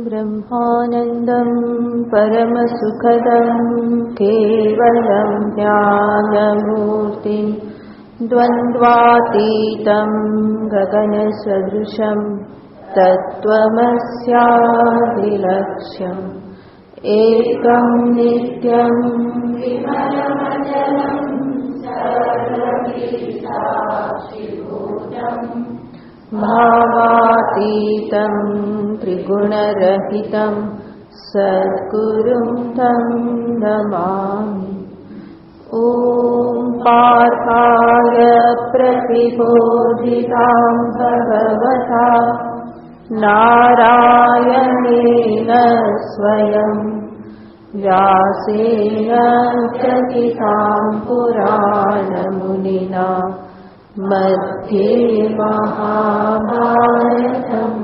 ब्रह्मानन्दं परमसुखदं केवलं ज्ञानमूर्तिं द्वन्द्वातीतं गगनसदृशं तत्त्वमस्यादिलक्ष्यम् एकं नित्यं विमलमचलं सर्वगीताक्षिभूतम् भावातीतं त्रिगुणरहितं सद्गुरुं तं नमामि। ॐ पार्थाय प्रतिबोधितां भगवता नारायणेन स्वयं व्यासेन कथितां पुराणमुनिना मध्ये महाभारतम्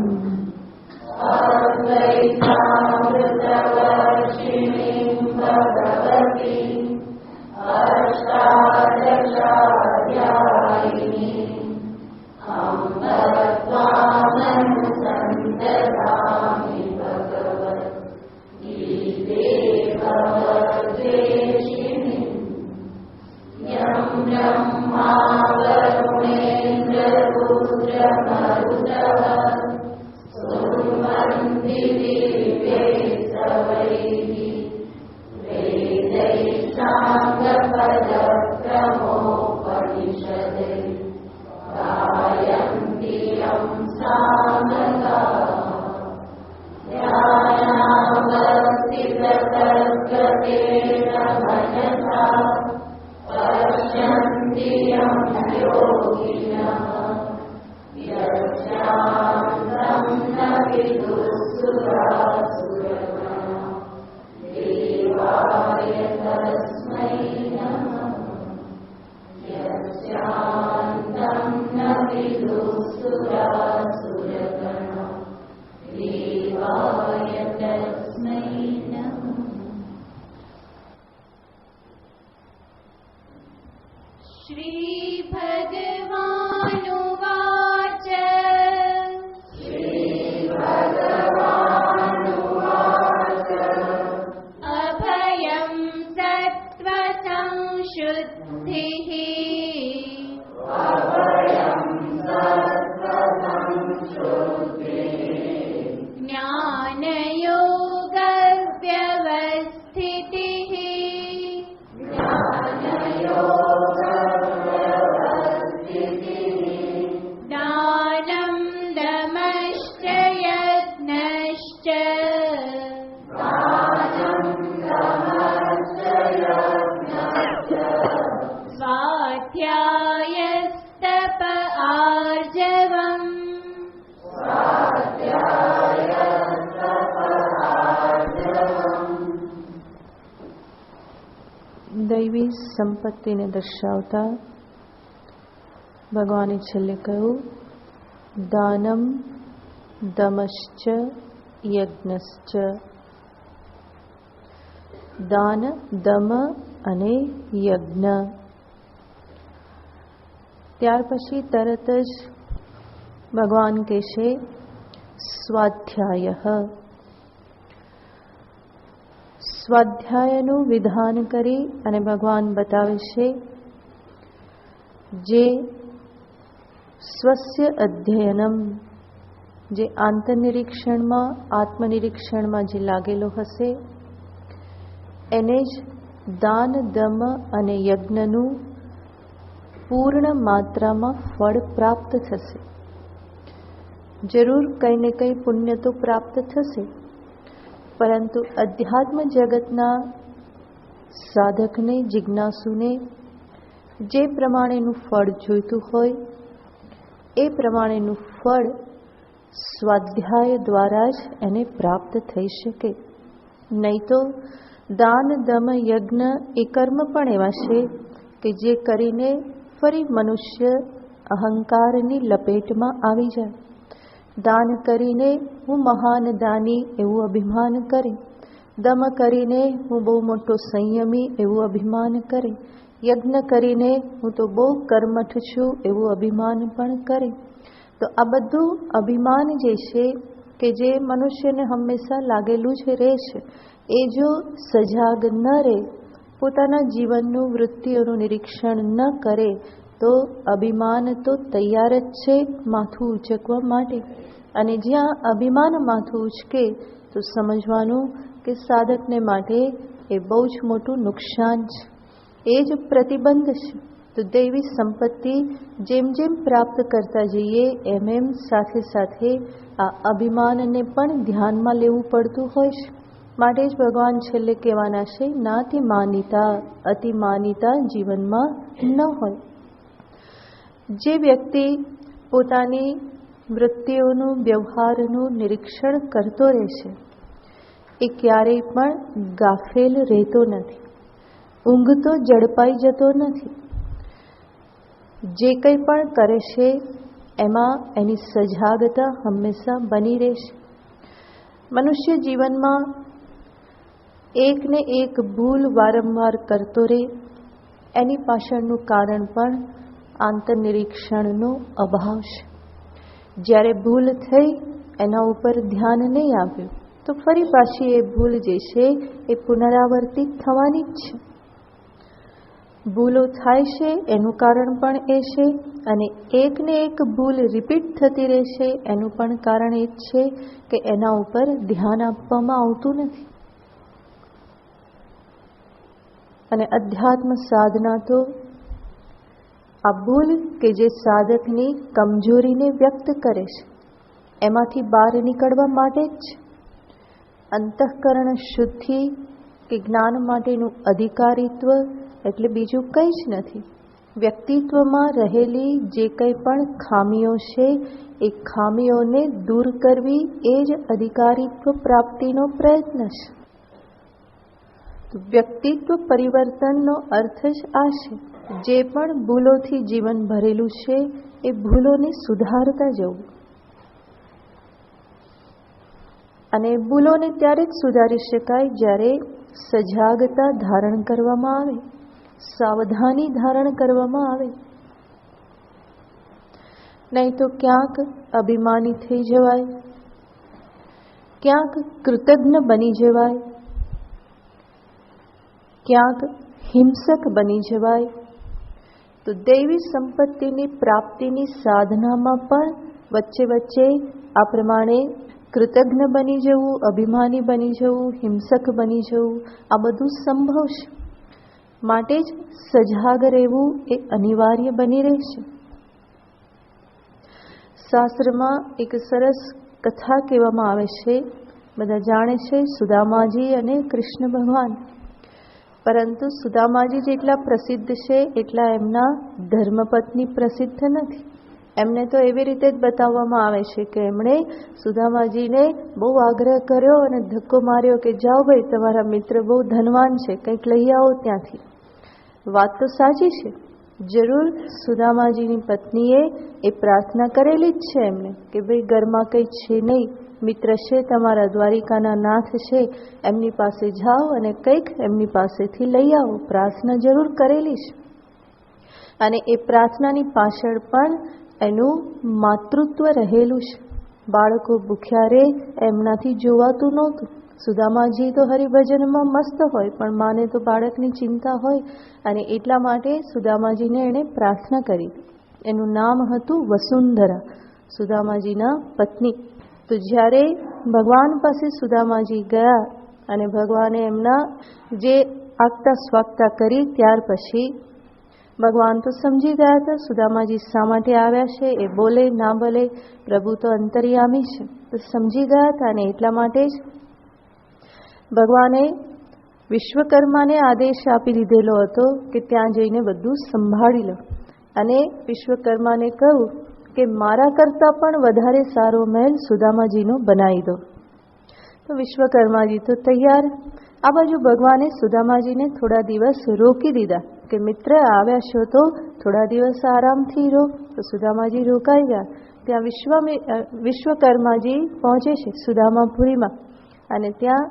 अद्वैतामृतवर्षिणीं भगवतीम् अष्टादशाध्यायिनीम् अम्ब त्वामनुसन्ततामि भगवद्गीते भगवद्वेषिणीम् यं ब्रह्मा वरुणेन्द्ररुद्रमरुतः स्तुवन्ति दिव्यैस्तवैः वेदैः साङ्गपदक्रमोपनिषदैः गायन्ति यं सामगाः ध्यानावस्थिततद्गतेन मनसा पश्यन्ति यं योगिनः यस्यान्तं न विदुःसुरासुरगणा देवाय तस्मै नमः। यस्यान्तं न विदुःसुरासुरगणा देवाय तस्मै नमः। श्री भगवानुवाच अभयं सत्त्वसंशुद्धिः ज्ञानयोगव्यवस्थितिः दानं दमश्च यज्ञश्च स्वाध्यायस्तप आर्जवम् દૈવી સંપત્તિને દર્શાવતા ભગવાને છેલ્લે કહ્યું દાનમ દમશ્ચ યજ્ઞશ્ચ. દાન, દમ અને યજ્ઞ. ત્યાર પછી તરત જ ભગવાન કહેશે સ્વાધ્યાય. સ્વાધ્યાયનું વિધાન કરી અને ભગવાન બતાવે છે જે સ્વસ્ય અધ્યયનમ, જે આંતરનિરીક્ષણમાં આત્મનિરીક્ષણમાં જે લાગેલો હશે એને જ દાન, દમ અને યજ્ઞનું પૂર્ણ માત્રામાં ફળ પ્રાપ્ત થશે. જરૂર કંઈ ને કંઈ પુણ્ય તો પ્રાપ્ત થશે, પરંતુ અધ્યાત્મ જગતના સાધકને, જિજ્ઞાસુને જે પ્રમાણેનું ફળ જોઈતું હોય એ પ્રમાણેનું ફળ સ્વાધ્યાય દ્વારા જ એને પ્રાપ્ત થઈ શકે. નહીં તો દાન, દમ, યજ્ઞ એ કર્મ પણ એવા છે કે જે કરીને ફરી મનુષ્ય અહંકારની લપેટમાં આવી જાય. દાન કરીને હું મહાન દાની એવું અભિમાન કરે, દમ કરીને હું બહુ મોટો સંયમી એવું અભિમાન કરે, યજ્ઞ કરીને હું તો બહુ કર્મઠ છું એવું અભિમાન પણ કરે. તો આ બધું અભિમાન જે છે કે જે મનુષ્યને હંમેશા લાગેલું જ રહેશે, એ જો સજાગ ન રહે, પોતાના જીવનનું વૃત્તિઓનું નિરીક્ષણ ન કરે, તો અભિમાન તો તૈયાર જ છે માથું ઉચકવા માટે. અને જ્યાં અભિમાન માથું ઉચકે તો સમજવાનું કે સાધકને માટે એ બહુ જ મોટું નુકસાન છે. એ જ પ્રતિબંધ છે. તો દૈવી સંપત્તિ જેમ જેમ પ્રાપ્ત કરતા જઈએ એમ એમ સાથે સાથે આ અભિમાનને પણ ધ્યાનમાં લેવું પડતું હોય છે. માટે જ ભગવાન છેલ્લે કહેવાના છે, નાતિ માનિતા, અતિ માનિતા જીવનમાં ન હોય. જે વ્યક્તિ પોતાની વૃત્તિઓનું, વ્યવહારનું નિરીક્ષણ કરતો રહેશે, એ ક્યારેય પણ ગાફેલ રહેતો નથી, ઊંઘતો ઝડપાઈ જતો નથી. જે કંઈ પણ કરે છે એમાં એની સજાગતા હંમેશા બની રહેશે. મનુષ્ય જીવનમાં એકને એક ભૂલ વારંવાર કરતો રહે, એની પાછળનું કારણ પણ આંતરનિરીક્ષણનો અભાવ છે. જ્યારે ભૂલ થઈ, એના ઉપર ધ્યાન નહીં આપ્યું, તો ફરી પાછી એ ભૂલ જે છે એ પુનરાવર્તિત થવાની જ છે. ભૂલો થાય છે એનું કારણ પણ એ છે, અને એકને એક ભૂલ રિપીટ થતી રહેશે એનું પણ કારણ એ જ છે કે એના ઉપર ધ્યાન આપવામાં આવતું નથી. અને અધ્યાત્મ સાધના તો આ ભૂલ કે જે સાધકની કમજોરીને વ્યક્ત કરે છે, એમાંથી બહાર નીકળવા માટે જ છે. અંતઃકરણ શુદ્ધિ કે જ્ઞાન માટેનું અધિકારીત્વ એટલે બીજું કંઈ જ નથી. વ્યક્તિત્વમાં રહેલી જે કંઈ પણ ખામીઓ છે, એ ખામીઓને દૂર કરવી એ જ અધિકારીત્વ પ્રાપ્તિનો પ્રયત્ન છે. તો વ્યક્તિત્વ પરિવર્તનનો અર્થ જ આ છે. જે પણ ભૂલોથી જીવન ભરેલું છે એ ભૂલોને સુધારતા જવું. અને ભૂલોને ત્યારે જ સુધારી શકાય જ્યારે સજાગતા ધારણ કરવામાં આવે, સાવધાની ધારણ કરવામાં આવે. નહીં તો ક્યાંક અભિમાની થઈ જવાય, ક્યાંક કૃતજ્ઞ બની જવાય, ક્યાંક હિંસક બની જવાય. તો દૈવી સંપત્તિની પ્રાપ્તિની સાધનામાં પણ વચ્ચે વચ્ચે આ પ્રમાણે કૃતજ્ઞ બની જવું, અભિમાની બની જવું, હિંસક બની જવું, આ બધું સંભવ છે. માટે જ સજાગ રહેવું એ અનિવાર્ય બની રહેશે. શાસ્ત્રમાં એક સરસ કથા કહેવામાં આવે છે, બધા જાણે છે, સુદામાજી અને કૃષ્ણ ભગવાન. પરંતુ સુદામાજી જેટલા પ્રસિદ્ધ છે એટલા એમના ધર્મપત્ની પ્રસિદ્ધ નથી. એમને તો એવી રીતે જ બતાવવામાં આવે છે કે એમણે સુદામાજીને બહુ આગ્રહ કર્યો અને ધક્કો માર્યો કે જાઓ ભાઈ, તમારા મિત્ર બહુ ધનવાન છે, કંઈક લઈ આવો ત્યાંથી. વાત તો સાચી છે, જરૂર સુદામાજીની પત્નીએ એ પ્રાર્થના કરેલી જ છે એમને કે ભાઈ ઘરમાં કંઈ છે નહીં, મિત્ર છે તમારા, દ્વારિકાના નાથ છે, એમની પાસે જાઓ અને કંઈક એમની પાસેથી લઈ આવો. પ્રાર્થના જરૂર કરેલી છે. અને એ પ્રાર્થનાની પાછળ પણ એનું માતૃત્વ રહેલું છે. બાળકો ભૂખ્યા રહે એમનાથી જોવાતું નહોતું. સુદામાજી તો હરિભજનમાં મસ્ત હોય, પણ માને તો બાળકની ચિંતા હોય, અને એટલા માટે સુદામાજીને એણે પ્રાર્થના કરી. એનું નામ હતું વસુંધરા, સુદામાજીના પત્ની. તો જ્યારે ભગવાન પાસે સુદામાજી ગયા અને ભગવાને એમના જે આગતા સ્વાગતા કરી, ત્યાર પછી ભગવાન તો સમજી ગયા હતા સુદામાજી શા માટે આવ્યા છે. એ બોલે ના બોલે, પ્રભુ તો અંતર્યામી છે, તો સમજી ગયા હતા. અને એટલા માટે જ ભગવાને વિશ્વકર્માને આદેશ આપી દીધેલો હતો કે ત્યાં જઈને બધું સંભાળી લો. અને વિશ્વકર્માને કહ્યું કે મારા કરતાં પણ વધારે સારો મહેલ સુદામાજીનો બનાવી દો. તો વિશ્વકર્માજી તો તૈયાર. આ બાજુ ભગવાને સુદામાજીને થોડા દિવસ રોકી દીધા કે મિત્ર આવ્યા છો તો થોડા દિવસ આરામથી રહો. તો સુદામાજી રોકાઈ ગયા. ત્યાં વિશ્વકર્માજી પહોંચે છે સુદામાપુરીમાં, અને ત્યાં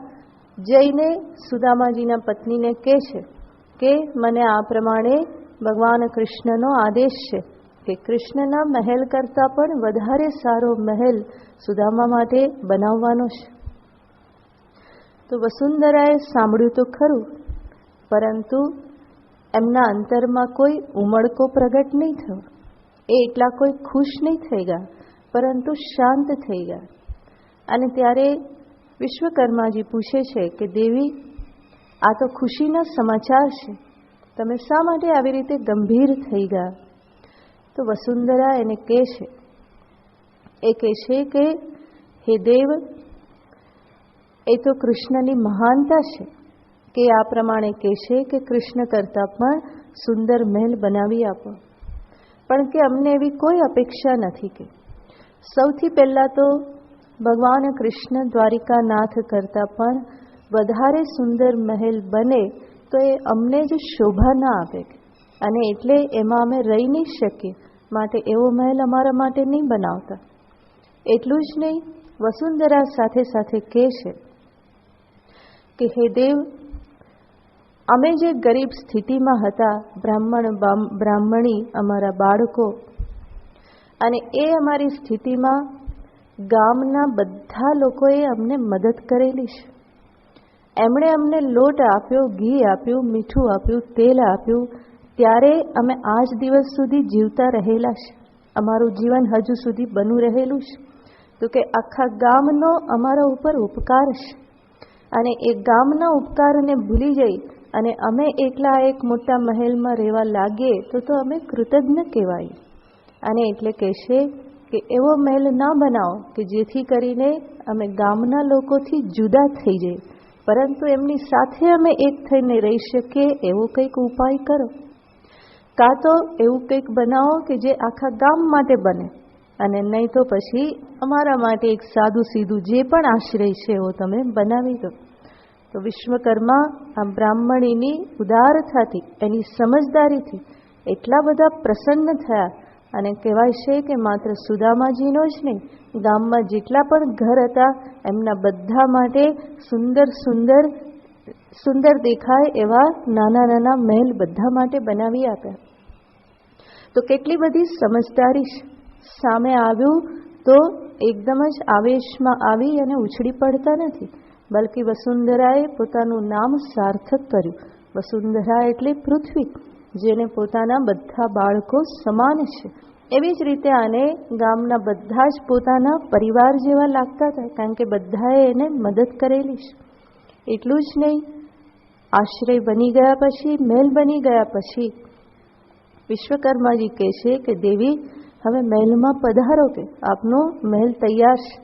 જઈને સુદામાજીના પત્નીને કહે છે કે મને આ પ્રમાણે ભગવાન કૃષ્ણનો આદેશ છે કે કૃષ્ણના મહેલ કરતાં પણ વધારે સારો મહેલ સુદામા માટે બનાવવાનો છે. તો વસુંધરાએ સાંભળ્યું તો ખરું, પરંતુ એમના અંતરમાં કોઈ ઉમળકો પ્રગટ નહીં થયો. એ એટલા કોઈ ખુશ નહીં થઈ ગયા, પરંતુ શાંત થઈ ગયા. અને ત્યારે વિશ્વકર્માજી પૂછે છે કે દેવી, આ તો ખુશીના સમાચાર છે, તમે શા માટે આવી રીતે ગંભીર થઈ ગયા? તો વસુંધરા એને કહે છે, એ કહે છે કે હે દેવ, એ તો કૃષ્ણની મહાનતા છે કે આ પ્રમાણે કહે છે કે કૃષ્ણ કરતાં પણ સુંદર મહેલ બનાવી આપો. પણ કે અમને એવી કોઈ અપેક્ષા નથી. કે સૌથી પહેલાં તો ભગવાન કૃષ્ણ દ્વારિકાનાથ કરતાં પણ વધારે સુંદર મહેલ બને તો એ અમને જ શોભા ના આપે, અને એટલે એમાં અમે રહી નહીં શકીએ, માટે એવો મહેલ અમારા માટે નહીં બનાવતા. એટલું જ નહીં, વસુંધરા સાથે સાથે કહે છે કે હે દેવ, અમે જે ગરીબ સ્થિતિમાં હતા, બ્રાહ્મણી અમારા બાળકો, અને એ અમારી સ્થિતિમાં ગામના બધા લોકોએ અમને મદદ કરેલી છે. એમણે અમને લોટ આપ્યો, ઘી આપ્યું, મીઠું આપ્યું, તેલ આપ્યું, ત્યારે અમે આજ દિવસ સુધી જીવતા રહેલા છે. અમારું જીવન હજુ સુધી બનું રહેલું છે. તો કે આખા ગામનો અમારા ઉપર ઉપકાર છે, અને એ ગામના ઉપકારને ભૂલી જઈ અને અમે એકલા એક મોટા મહેલમાં રહેવા લાગીએ તો અમે કૃતજ્ઞ કહેવાય. અને એટલે કહેશે કે એવો મહેલ ના બનાવો કે જેથી કરીને અમે ગામના લોકોથી જુદા થઈ જઈએ, પરંતુ એમની સાથે અમે એક થઈને રહી શકીએ એવો કંઈક ઉપાય કરો. કાં તો એવું કંઈક બનાવો કે જે આખા ગામ માટે બને, અને નહીં તો પછી અમારા માટે એક સાદું સીધું જે પણ આશ્રય છે એવો તમે બનાવી દો. તો વિશ્વકર્મા આ બ્રાહ્મણીની ઉદારતાથી, એની સમજદારીથી એટલા બધા પ્રસન્ન થયા, અને કહેવાય છે કે માત્ર સુદામાજીનો જ નહીં, ગામમાં જેટલા પણ ઘર હતા એમના બધા માટે સુંદર સુંદર સુંદર દેખાય એવા નાના નાના મહેલ બધા માટે બનાવી આપ્યા. તો કેટલી બધી સમજદારી સામે આવ્યું તો એકદમ જ આવેશમાં આવી અને ઉછળી પડતા નથી, બલ્કિ વસુંધરાએ પોતાનું નામ સાર્થક કર્યું. વસુંધરા એટલે પૃથ્વી, જેને પોતાના બધા બાળકો સમાન છે. એવી જ રીતે આને ગામના બધા જ પોતાના પરિવાર જેવા લાગતા હતા, કારણ કે બધાએ એને મદદ કરેલી છે. એટલું જ નહીં, આશ્રય બની ગયા પછી, મહેલ બની ગયા પછી વિશ્વકર્માજી કહે છે કે દેવી, હવે મહેલમાં પધારો, કે આપનો મહેલ તૈયાર છે,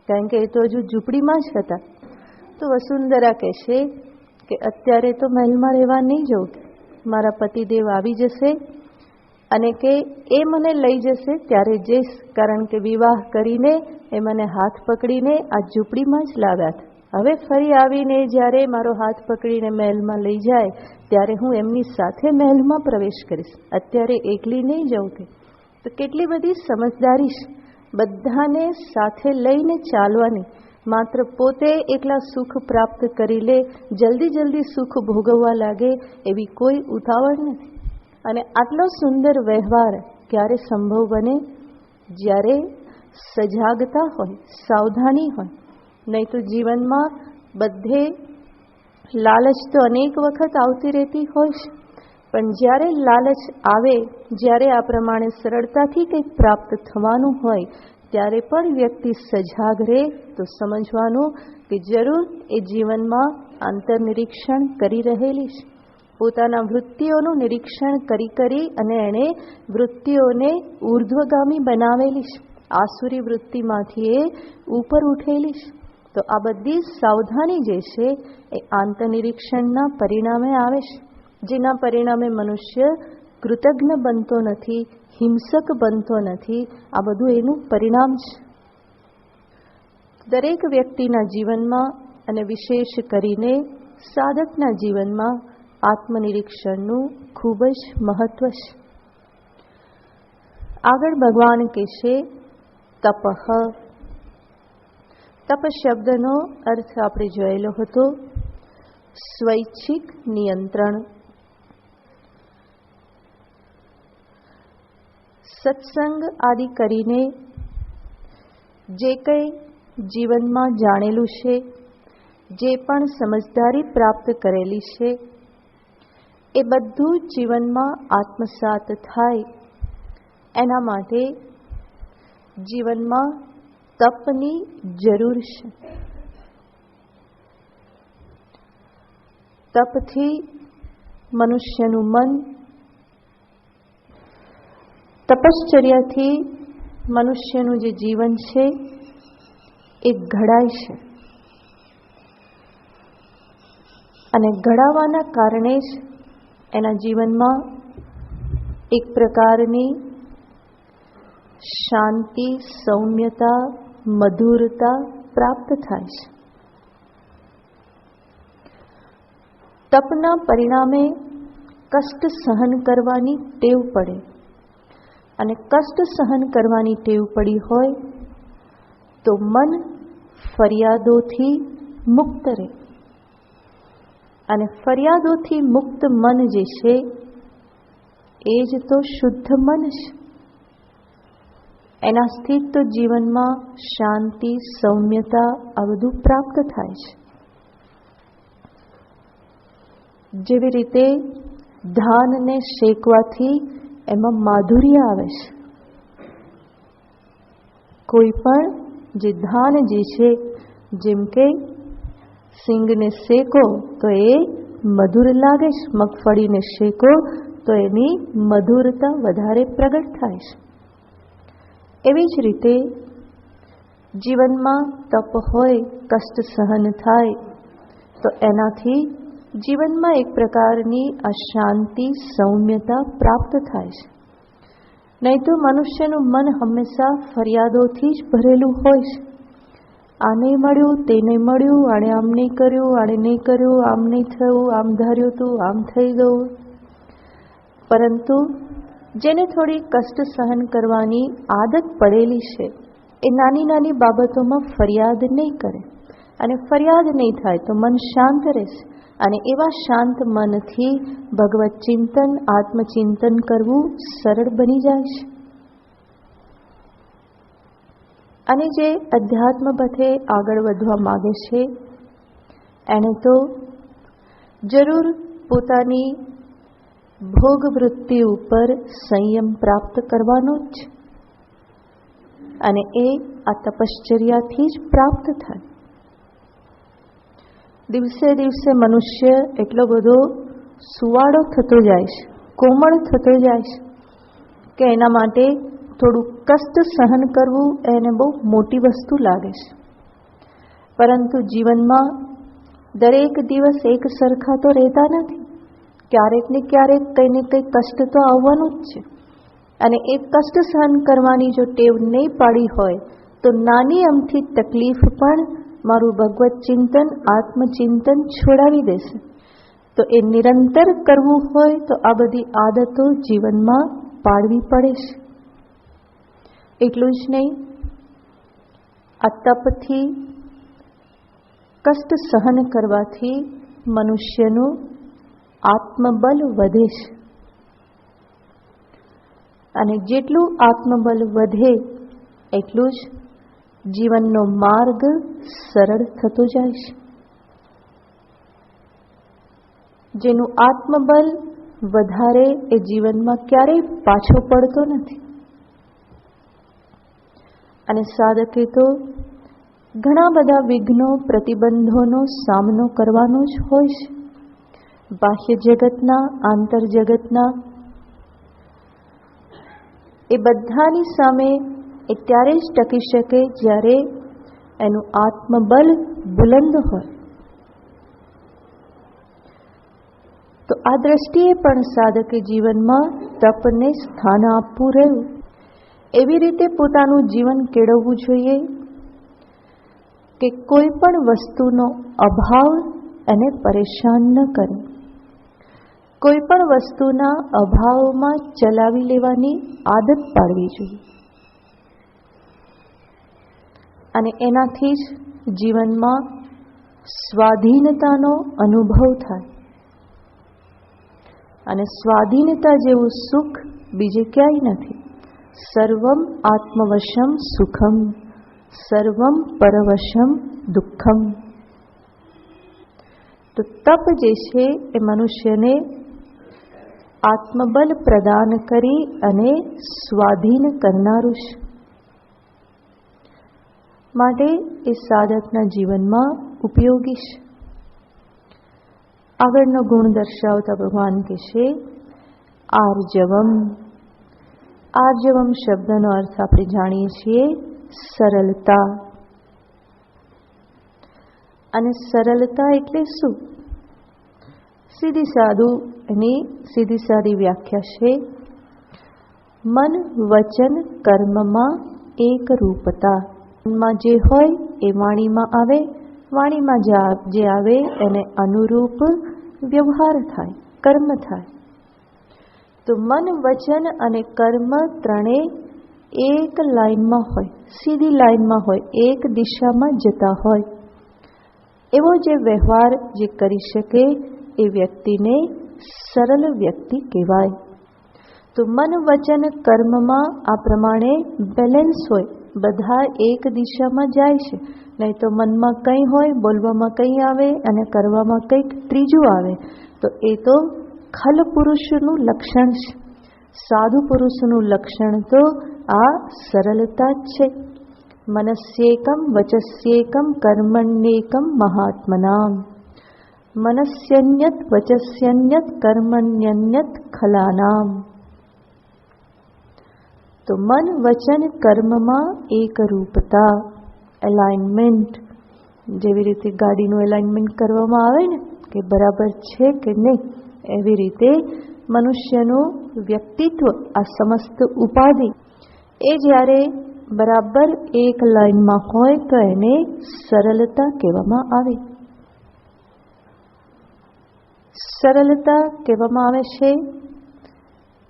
કારણ કે એ તો હજુ ઝૂંપડીમાં જ હતા. તો વસુંધરા કહે છે કે અત્યારે તો મહેલમાં રહેવા નહીં જવું, મારા પતિદેવ આવી જશે અને કે એ મને લઈ જશે ત્યારે જઈશ, કારણ કે વિવાહ કરીને એ મને હાથ પકડીને આ ઝૂંપડીમાં જ લાવ્યા હતા. હવે ફરી આવીને જ્યારે મારો હાથ પકડીને મહેલમાં લઈ જાય ત્યારે હું એમની સાથે મહેલમાં પ્રવેશ કરીશ, અત્યારે એકલી નહીં જવું. કે તો કેટલી બધી સમજદારી છે, બધાને સાથે લઈને ચાલવાની, માત્ર પોતે એકલા સુખ પ્રાપ્ત કરી લે, જલ્દી જલ્દી સુખ ભોગવવા લાગે એવી કોઈ ઉતાવળ નથી. અને આટલો સુંદર વ્યવહાર ક્યારે સંભવ બને? જ્યારે સજાગતા હોય, સાવધાની હોય. નહીં તો જીવનમાં બધે લાલચ તો અનેક વખત આવતી રહેતી હોય છે, પણ જ્યારે લાલચ આવે, જ્યારે આ પ્રમાણે સરળતાથી કંઈક પ્રાપ્ત થવાનું હોય, ત્યારે પણ વ્યક્તિ સજાગ રહે તો સમજવાનું કે જરૂર એ જીવનમાં આંતરનિરીક્ષણ કરી રહેલી છે. પોતાના વૃત્તિઓનું નિરીક્ષણ કરી અને એણે વૃત્તિઓને ઉર્ધ્વગામી બનાવેલી છે. આસુરી વૃત્તિમાંથી એ ઉપર ઉઠેલી છે. તો આ બધી સાવધાની જે છે એ આંતરનિરીક્ષણના પરિણામે આવે છે, જેના પરિણામે મનુષ્ય કૃતજ્ઞ બનતો નથી, હિંસક બનતો નથી. આ બધું એનું પરિણામ છે. દરેક વ્યક્તિના જીવનમાં અને વિશેષ કરીને સાધકના જીવનમાં આત્મનિરીક્ષણનું ખૂબ જ મહત્વ છે. આગળ ભગવાન કહેશે તપઃ. તપ શબ્દનો અર્થ આપણે જોયેલો હતો સ્વૈચ્છિક નિયંત્રણ. સત્સંગ આદિ કરીને જે કંઈ જીવનમાં જાણેલું છે, જે પણ સમજદારી પ્રાપ્ત કરેલી છે, એ બધું જીવનમાં આત્મસાત થાય એના માટે જીવનમાં તપની જરૂર છે. તપથી મનુષ્યનું મન, તપશ્ચર્યાથી મનુષ્યનું જે જીવન છે એ ઘડાય છે. અને ઘડાવાના કારણે જ એના જીવનમાં એક પ્રકારની શાંતિ, સૌમ્યતા, મધુરતા પ્રાપ્ત થાય છે. તપના પરિણામે કષ્ટ સહન કરવાની ટેવ પડે, અને કષ્ટ સહન કરવાની ટેવ પડી હોય તો મન ફરિયાદોથી મુક્ત રહે. અને ફરિયાદોથી મુક્ત મન જે છે એ જ તો શુદ્ધ મન છે. એનાથી તો જીવનમાં શાંતિ, સૌમ્યતા આ બધું પ્રાપ્ત થાય છે. જેવી રીતે ધાનને શેકવાથી એમાં માધુર્ય આવે છે. કોઈ પણ જે ધાન જે છે, જેમ કે સિંગને શેકો તો એ મધુર લાગે છે, મગફળીને શેકો તો એની મધુરતા વધારે પ્રગટ થાય છે. એવી જ રીતે જીવનમાં તપ હોય, કષ્ટ સહન થાય તો એનાથી જીવનમાં એક પ્રકારની અશાંતિ, સૌમ્યતા પ્રાપ્ત થાય છે. નહીં તો મનુષ્યનું મન હંમેશા ફરિયાદોથી જ ભરેલું હોય છે. આ નહીં મળ્યું, તે નહીં મળ્યું, આણે આમ નહીં કર્યું, આણે નહીં કર્યું, આમ નહીં થયું, આમ ધાર્યું હતું, આમ થઈ ગયું. પરંતુ જેને થોડી કષ્ટ સહન કરવાની આદત પડેલી છે એ નાની નાની બાબતોમાં ફરિયાદ નહીં કરે, અને ફરિયાદ નહીં થાય તો મન શાંત રહેશે. અને એવા શાંત મનથી ભગવત ચિંતન, આત્મચિંતન કરવું સરળ બની જાય છે. અને જે અધ્યાત્મ પથે આગળ વધવા માગે છે એણે તો જરૂર પોતાની ભોગ વૃત્તિ ઉપર સંયમ પ્રાપ્ત કરવાનો જ છે. અને એ આ તપશ્ચર્યાથી જ પ્રાપ્ત થાય. દિવસે દિવસે મનુષ્ય એટલો બધો સુવાળો થતો જાય છે, કોમળ થતો જાય છે કે એના માટે થોડું કષ્ટ સહન કરવું એને બહુ મોટી વસ્તુ લાગે છે. પરંતુ જીવનમાં દરેક દિવસ એક સરખા તો રહેતા નથી. ક્યારેક ને ક્યારેક કંઈ ને કંઈ કષ્ટ તો આવવાનું જ છે. અને એ કષ્ટ સહન કરવાની જો ટેવ નહીં પાડી હોય તો નાની અમથી તકલીફ પણ મારું ભગવત ચિંતન, આત્મચિંતન છોડાવી દેશે. તો એ નિરંતર કરવું હોય તો આ બધી આદતો જીવનમાં પાડવી પડે છે. એટલું જ નહીં, આ તપથી, કષ્ટ સહન કરવાથી મનુષ્યનું આત્મબલ વધે છે. અને જેટલું આત્મબલ વધે એટલું જ જીવનનો માર્ગ સરળ થતો જાય છે. જેનું આત્મબલ વધારે એ જીવનમાં ક્યારેય પાછો પડતો નથી. અને સાધકે તો ઘણા બધા વિઘ્નો, પ્રતિબંધોનો સામનો કરવાનો જ હોય છે. બાહ્ય જગતના, આંતર જગતના, એ બધાની સામે એ ત્યારે જ ટકી શકે જ્યારે એનું આત્મબલ બુલંદ હોય. તો આ દ્રષ્ટિએ પણ સાધકે જીવનમાં તપને સ્થાન આપવું રહ્યું. એવી રીતે પોતાનું જીવન કેળવવું જોઈએ કે કોઈ પણ વસ્તુનો અભાવ એને પરેશાન ન કરે. કોઈ પણ વસ્તુના અભાવમાં ચલાવી લેવાની આદત પાડવી જોઈએ. અને એનાથી જ જીવનમાં સ્વાધીનતાનો અનુભવ થાય. અને સ્વાધીનતા જેવું સુખ બીજે ક્યાંય નથી. સર્વમ આત્મવશમ સુખમ, સર્વમ પરવશમ દુઃખમ. તો તપ જે છે એ મનુષ્યને આત્મબલ પ્રદાન કરી અને સ્વાધીન કરનારું છે. માટે એ સાધકના જીવનમાં ઉપયોગી છે. આગળનો ગુણ દર્શાવતા ભગવાન કહેશે આર્જવમ. આર્જવમ શબ્દનો અર્થ આપણે જાણીએ છીએ સરળતા. અને સરળતા એટલે શું? સીધી સાદી વ્યાખ્યા છે મન વચન કર્મમાં એક રૂપતા. મનમાં જે હોય એ વાણીમાં આવે, વાણીમાં જે આવે એને અનુરૂપ વ્યવહાર થાય, કર્મ થાય. તો મન વચન અને કર્મ ત્રણેય એક લાઈનમાં હોય, સીધી લાઈનમાં હોય, એક દિશામાં જતા હોય. એવો જે વ્યવહાર જે કરી શકે એ વ્યક્તિને સરળ વ્યક્તિ કહેવાય. તો મન વચન કર્મમાં આ પ્રમાણે બેલેન્સ હોય, બધા એક દિશામાં જાય છે. નહીં તો મનમાં કંઈ હોય, બોલવામાં કંઈ આવે અને કરવામાં કંઈક ત્રીજું આવે તો એ તો ખલ પુરુષનું લક્ષણ છે. સાધુ પુરુષનું લક્ષણ તો આ સરળતા જ છે. મનસ્યેકમ વચસ્યેકમ કર્મણ્યેકમ મહાત્મનામ. મનસ્યન્યત વચસ્યન્યત કર્મણ્યન્યત ખલાનામ. તો મન વચન કર્મમાં એક રૂપતા, એલાઇનમેન્ટ. જેવી રીતે ગાડીનું એલાઇનમેન્ટ કરવામાં આવે ને કે બરાબર છે કે નહીં, એવી રીતે મનુષ્યનું વ્યક્તિત્વ, આ સમસ્ત ઉપાધિ એ જ્યારે બરાબર એક લાઈનમાં હોય તો એને સરળતા કહેવામાં આવે. સરળતા કહેવામાં આવે છે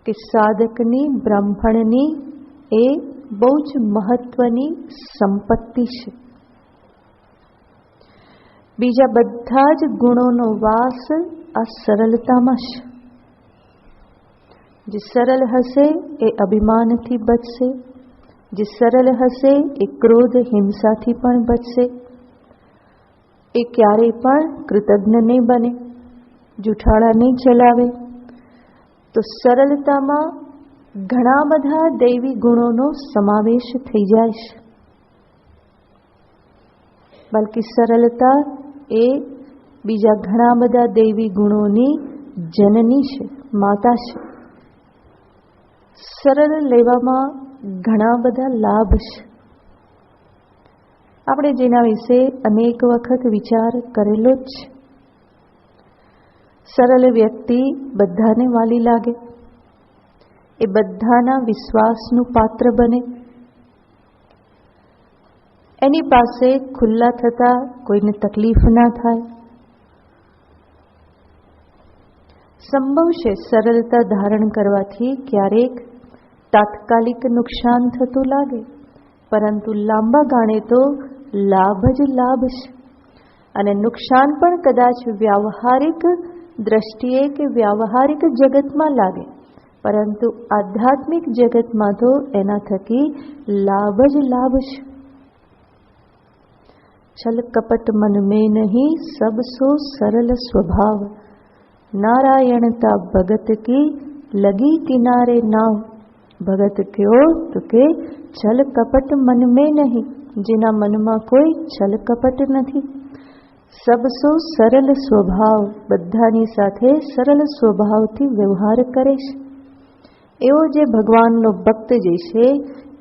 કે સાધકની, બ્રાહ્મણની એ બહુ જ મહત્વની સંપત્તિ છે. બીજા બધા જ ગુણોનો વાસ આ સરળતામાં છે. જે સરળ હશે એ અભિમાનથી બચશે, જે સરળ હશે એ ક્રોધ હિંસાથી પણ બચશે, એ ક્યારેય પણ કૃતજ્ઞ નહીં બને, જૂઠાળા નહીં ચલાવે. તો સરળતામાં ઘણા બધા દૈવી ગુણોનો સમાવેશ થઈ જાય છે. બલકી સરળતા એ બીજા ઘણા બધા દૈવી ગુણોની જનની છે, માતા છે. સરળ લેવામાં ઘણા બધા લાભ છે. આપણે જેના વિશે અનેક વખત વિચાર કરેલો જ છે. સરળ વ્યક્તિ બધાને વાલી લાગે, એ બધાના વિશ્વાસનું પાત્ર બને, એની પાસે ખુલ્લા થતા કોઈને તકલીફ ના થાય. સંભવ છે સરળતા ધારણ કરવાથી ક્યારેક તાત્કાલિક નુકસાન થતું લાગે, પરંતુ લાંબા ગાળે તો લાભ જ લાભ છે. અને નુકસાન પણ કદાચ વ્યાવહારિક દ્રષ્ટિએ કે વ્યાવહારિક જગતમાં લાગે, પરંતુ આધ્યાત્મિક જગતમાં તો એના થકી લાભ જ લાભ છે. છલ કપટ મન में नहीं सब सो सरल स्वभाव, नारायणता भगत की लगी किनारे नाव. ભગત કયો તો કે છલ કપટ મન में नहीं, જેના મનમાં કોઈ છલ કપટ નથી. સબસો સરળ સ્વભાવ, બધાની સાથે સરળ સ્વભાવથી વ્યવહાર કરે છે. એવો જે ભગવાનનો ભક્ત જે છે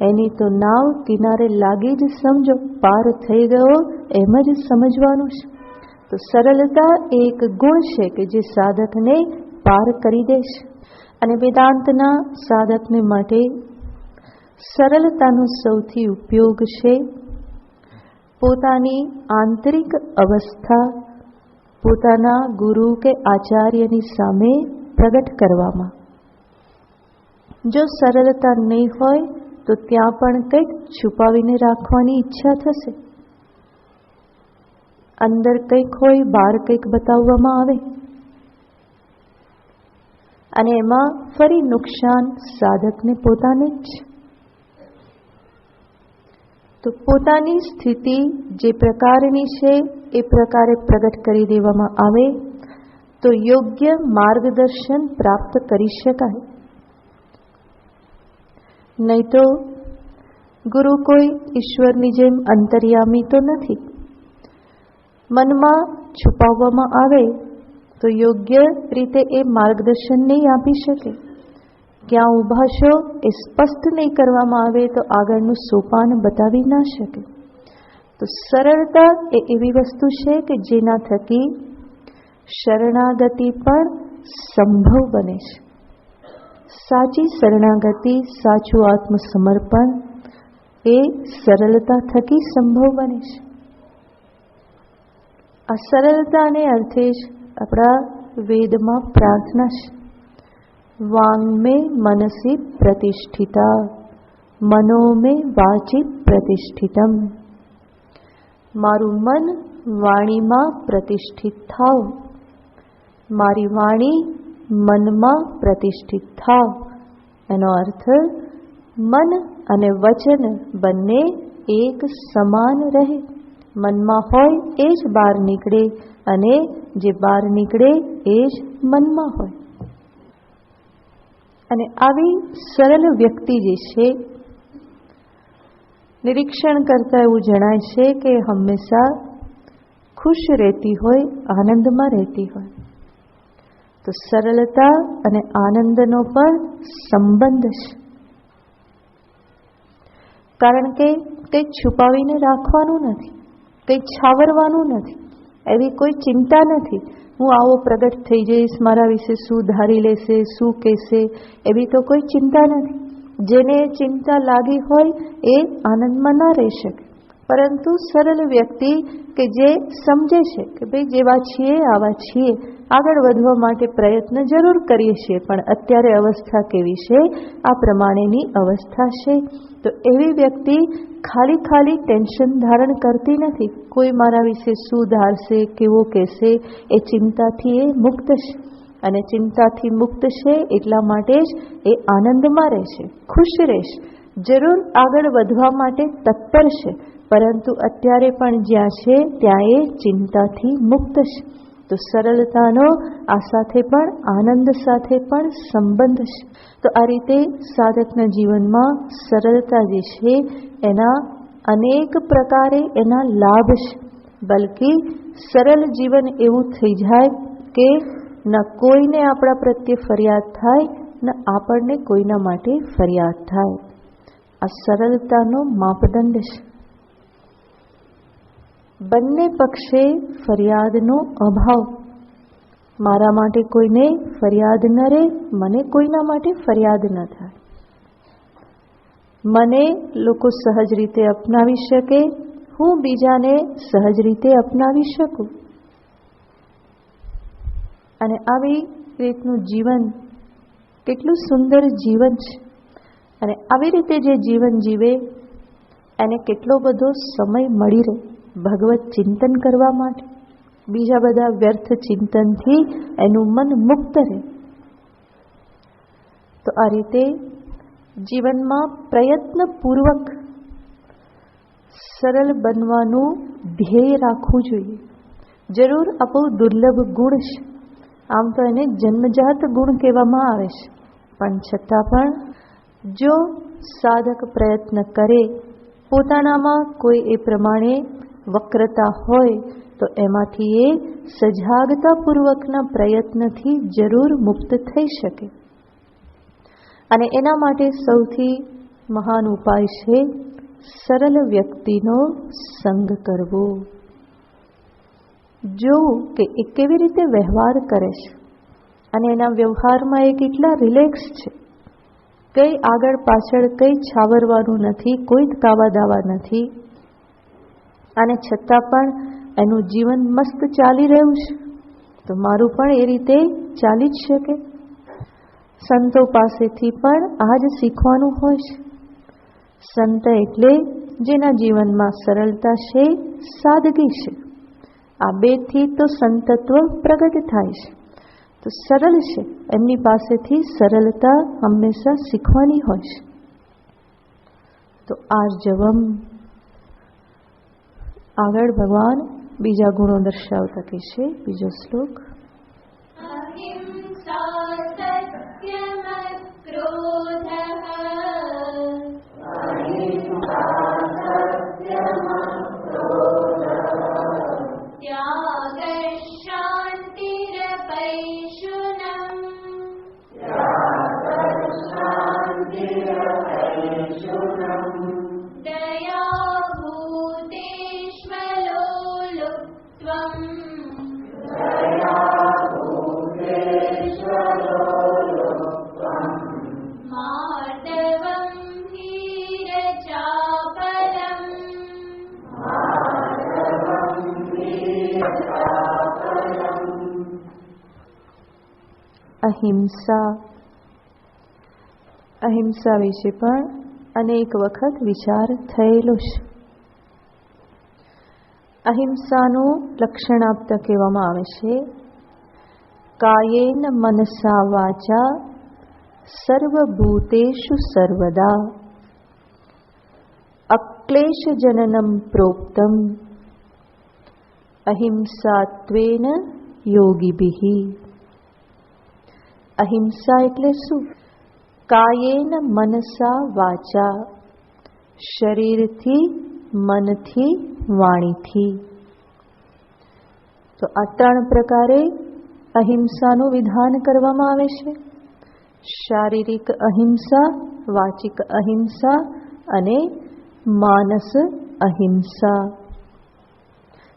એની તો નાવ કિનારે લાગી જ સમજો, પાર થઈ ગયો એમ જ સમજવાનું છે. તો સરળતા એક ગુણ છે કે જે સાધકને પાર કરી દે છે. અને વેદાંતના સાધકને માટે સરળતાનો સૌથી ઉપયોગ છે પોતાની આંતરિક અવસ્થા પોતાના ગુરુ કે આચાર્યની સામે પ્રગટ કરવામાં. જો સરળતા નહીં હોય તો ત્યાં પણ કંઈક છુપાવીને રાખવાની ઈચ્છા થશે. અંદર કંઈક હોય, બહાર કંઈક બતાવવામાં આવે અને એમાં ફરી નુકસાન સાધકને પોતાને જ. તો પોતાની સ્થિતિ જે પ્રકારની છે એ પ્રકારે પ્રગટ કરી દેવામાં આવે તો યોગ્ય માર્ગદર્શન પ્રાપ્ત કરી શકાય. નહીં તો ગુરુ કોઈ ઈશ્વરની જેમ અંતર્યામી તો નથી. મનમાં છુપાવવામાં આવે તો યોગ્ય રીતે એ માર્ગદર્શન નહીં આપી શકે. ક્યાં ઊભા છો એ સ્પષ્ટ નહીં કરવામાં આવે તો આગળનું સોપાન બતાવી ના શકે. તો સરળતા એ એવી વસ્તુ છે કે જેના થકી શરણાગતિ પણ સંભવ બને છે. સાચી શરણાગતિ, સાચું આત્મસમર્પણ એ સરળતા થકી સંભવ બને છે. આ સરળતાને અર્થે જ આપણા વેદમાં પ્રાર્થના છે, વાંગ મે મનસી પ્રતિષ્ઠિતા, મનો મે વાચી પ્રતિષ્ઠિતમ. મારું મન વાણીમાં પ્રતિષ્ઠિત થાવ, મારી વાણી મનમાં પ્રતિષ્ઠિત થાવ. એનો અર્થ મન અને વચન બંને એક સમાન રહે. મનમાં હોય એ જ બહાર નીકળે અને જે બહાર નીકળે એ જ મનમાં હોય. અને આવી સરળ વ્યક્તિ જે છે, નિરીક્ષણ કરતા એવું જણાય છે કે હંમેશા ખુશ રહેતી હોય, આનંદમાં રહેતી હોય. તો સરળતા અને આનંદનો પણ સંબંધ છે. કારણ કે કંઈ છુપાવીને રાખવાનું નથી, કંઈ છાવરવાનું નથી, એવી કોઈ ચિંતા નથી. હું આવો પ્રગટ થઈ જઈશ, મારા વિશે શું ધારી લેશે, શું કહેશે, એવી તો કોઈ ચિંતા નથી. જેને ચિંતા લાગી હોય એ આનંદમાં ના રહી શકે. પરંતુ સરળ વ્યક્તિ કે જે સમજે છે કે ભાઈ જેવા છીએ આવા છીએ, આગળ વધવા માટે પ્રયત્ન જરૂર કરીએ છીએ, પણ અત્યારે અવસ્થા કેવી છે, આ પ્રમાણેની અવસ્થા છે. તો એવી વ્યક્તિ ખાલી ટેન્શન ધારણ કરતી નથી. કોઈ મારા વિશે શું ધારશે, કેવો કહેશે, એ ચિંતાથી એ મુક્ત છે. અને ચિંતાથી મુક્ત છે એટલા માટે જ એ આનંદમાં રહેશે, ખુશ રહેશે, જરૂર આગળ વધવા માટે તત્પર છે. પરંતુ અત્યારે પણ જ્યાં છે ત્યાં એ ચિંતાથી મુક્ત છે. તો સરળતાનો આ સાથે પણ આનંદ સાથે પણ સંબંધ છે. તો આ રીતે સાધકના જીવનમાં સરળતા જે છે એના અનેક પ્રકારે એના લાભ છે. બલકી સરળ જીવન એવું થઈ જાય કે ન કોઈને આપણા પ્રત્યે ફરિયાદ થાય, ન આપણને કોઈના માટે ફરિયાદ થાય. આ સરળતાનો માપદંડ છે. બંને પક્ષે ફરિયાદનો અભાવ. મારા માટે કોઈને ફરિયાદ ન રહે, મને કોઈના માટે ફરિયાદ ન થાય. મને લોકો સહજ રીતે અપનાવી શકે, હું બીજાને સહજ રીતે અપનાવી શકું. અને આવી રીતનું જીવન કેટલું સુંદર જીવન છે. અને આવી રીતે જે જીવન જીવે એને કેટલો બધો સમય મળી રહે ભગવત ચિંતન કરવા માટે. બીજા બધા વ્યર્થ ચિંતનથી એનું મન મુક્ત રહે. તો આ રીતે જીવનમાં પ્રયત્નપૂર્વક સરળ બનવાનું ધ્યેય રાખવું જોઈએ. જરૂર આ બહુ દુર્લભ ગુણ છે. આમ તો એને જન્મજાત ગુણ કહેવામાં આવે છે, પણ છતાં પણ જો સાધક પ્રયત્ન કરે, પોતાનામાં કોઈ એ પ્રમાણે વક્રતા હોય તો એમાંથી એ સજાગતાપૂર્વકના પ્રયત્નથી જરૂર મુક્ત થઈ શકે. અને એના માટે સૌથી મહાન ઉપાય છે સરળ વ્યક્તિનો સંગ કરવો. જોવું કે એ કેવી રીતે વ્યવહાર કરે છે અને એના વ્યવહારમાં એ કેટલા રિલેક્સ છે. કંઈ આગળ પાછળ કંઈ છાવરવાનું નથી, કોઈ કાવા દાવા નથી. અને છતાં પણ એનું જીવન મસ્ત ચાલી રહ્યું છે. તો મારું પણ એ રીતે ચાલી જ શકે. સંતો પાસેથી પણ આ જ શીખવાનું હોય છે. સંત એટલે જેના જીવનમાં સરળતા છે, સાદગી છે. આ બેથી તો સંતત્વ પ્રગટ થાય છે. તો સરળ છે, એમની પાસેથી સરળતા હંમેશા શીખવાની હોય છે. તો આર્જવમ આગળ ભગવાન બીજા ગુણો દર્શાવતા કહે છે. બીજો શ્લોક. અહિંસા સત્યમ ક્રોધઃ ત્યાગ શાંતિરપૈશુનમ દયા ભૂતેષ્વલોલુપ્ત્વમ માર્દવમ હીરચાપલમ અહિંસા. અહિંસા વિશે પણ અનેક વખત વિચાર થયેલો છે. અહિંસાનું લક્ષણ આપતા કહેવામાં આવે છે, કાયેન મનસા વાચા સર્વભૂતેષુ સર્વદા અક્લેશ જનનમ પ્રોક્તમ અહિંસાત્વેન યોગીભિઃ. અહિંસા એટલે શું? કાયેન મનસા વાચા, શરીરથી, મનથી, વાણીથી. તો આ ત્રણ પ્રકારે અહિંસાનું વિધાન કરવામાં આવે છે. શારીરિક અહિંસા, વાચિક અહિંસા અને માનસ અહિંસા.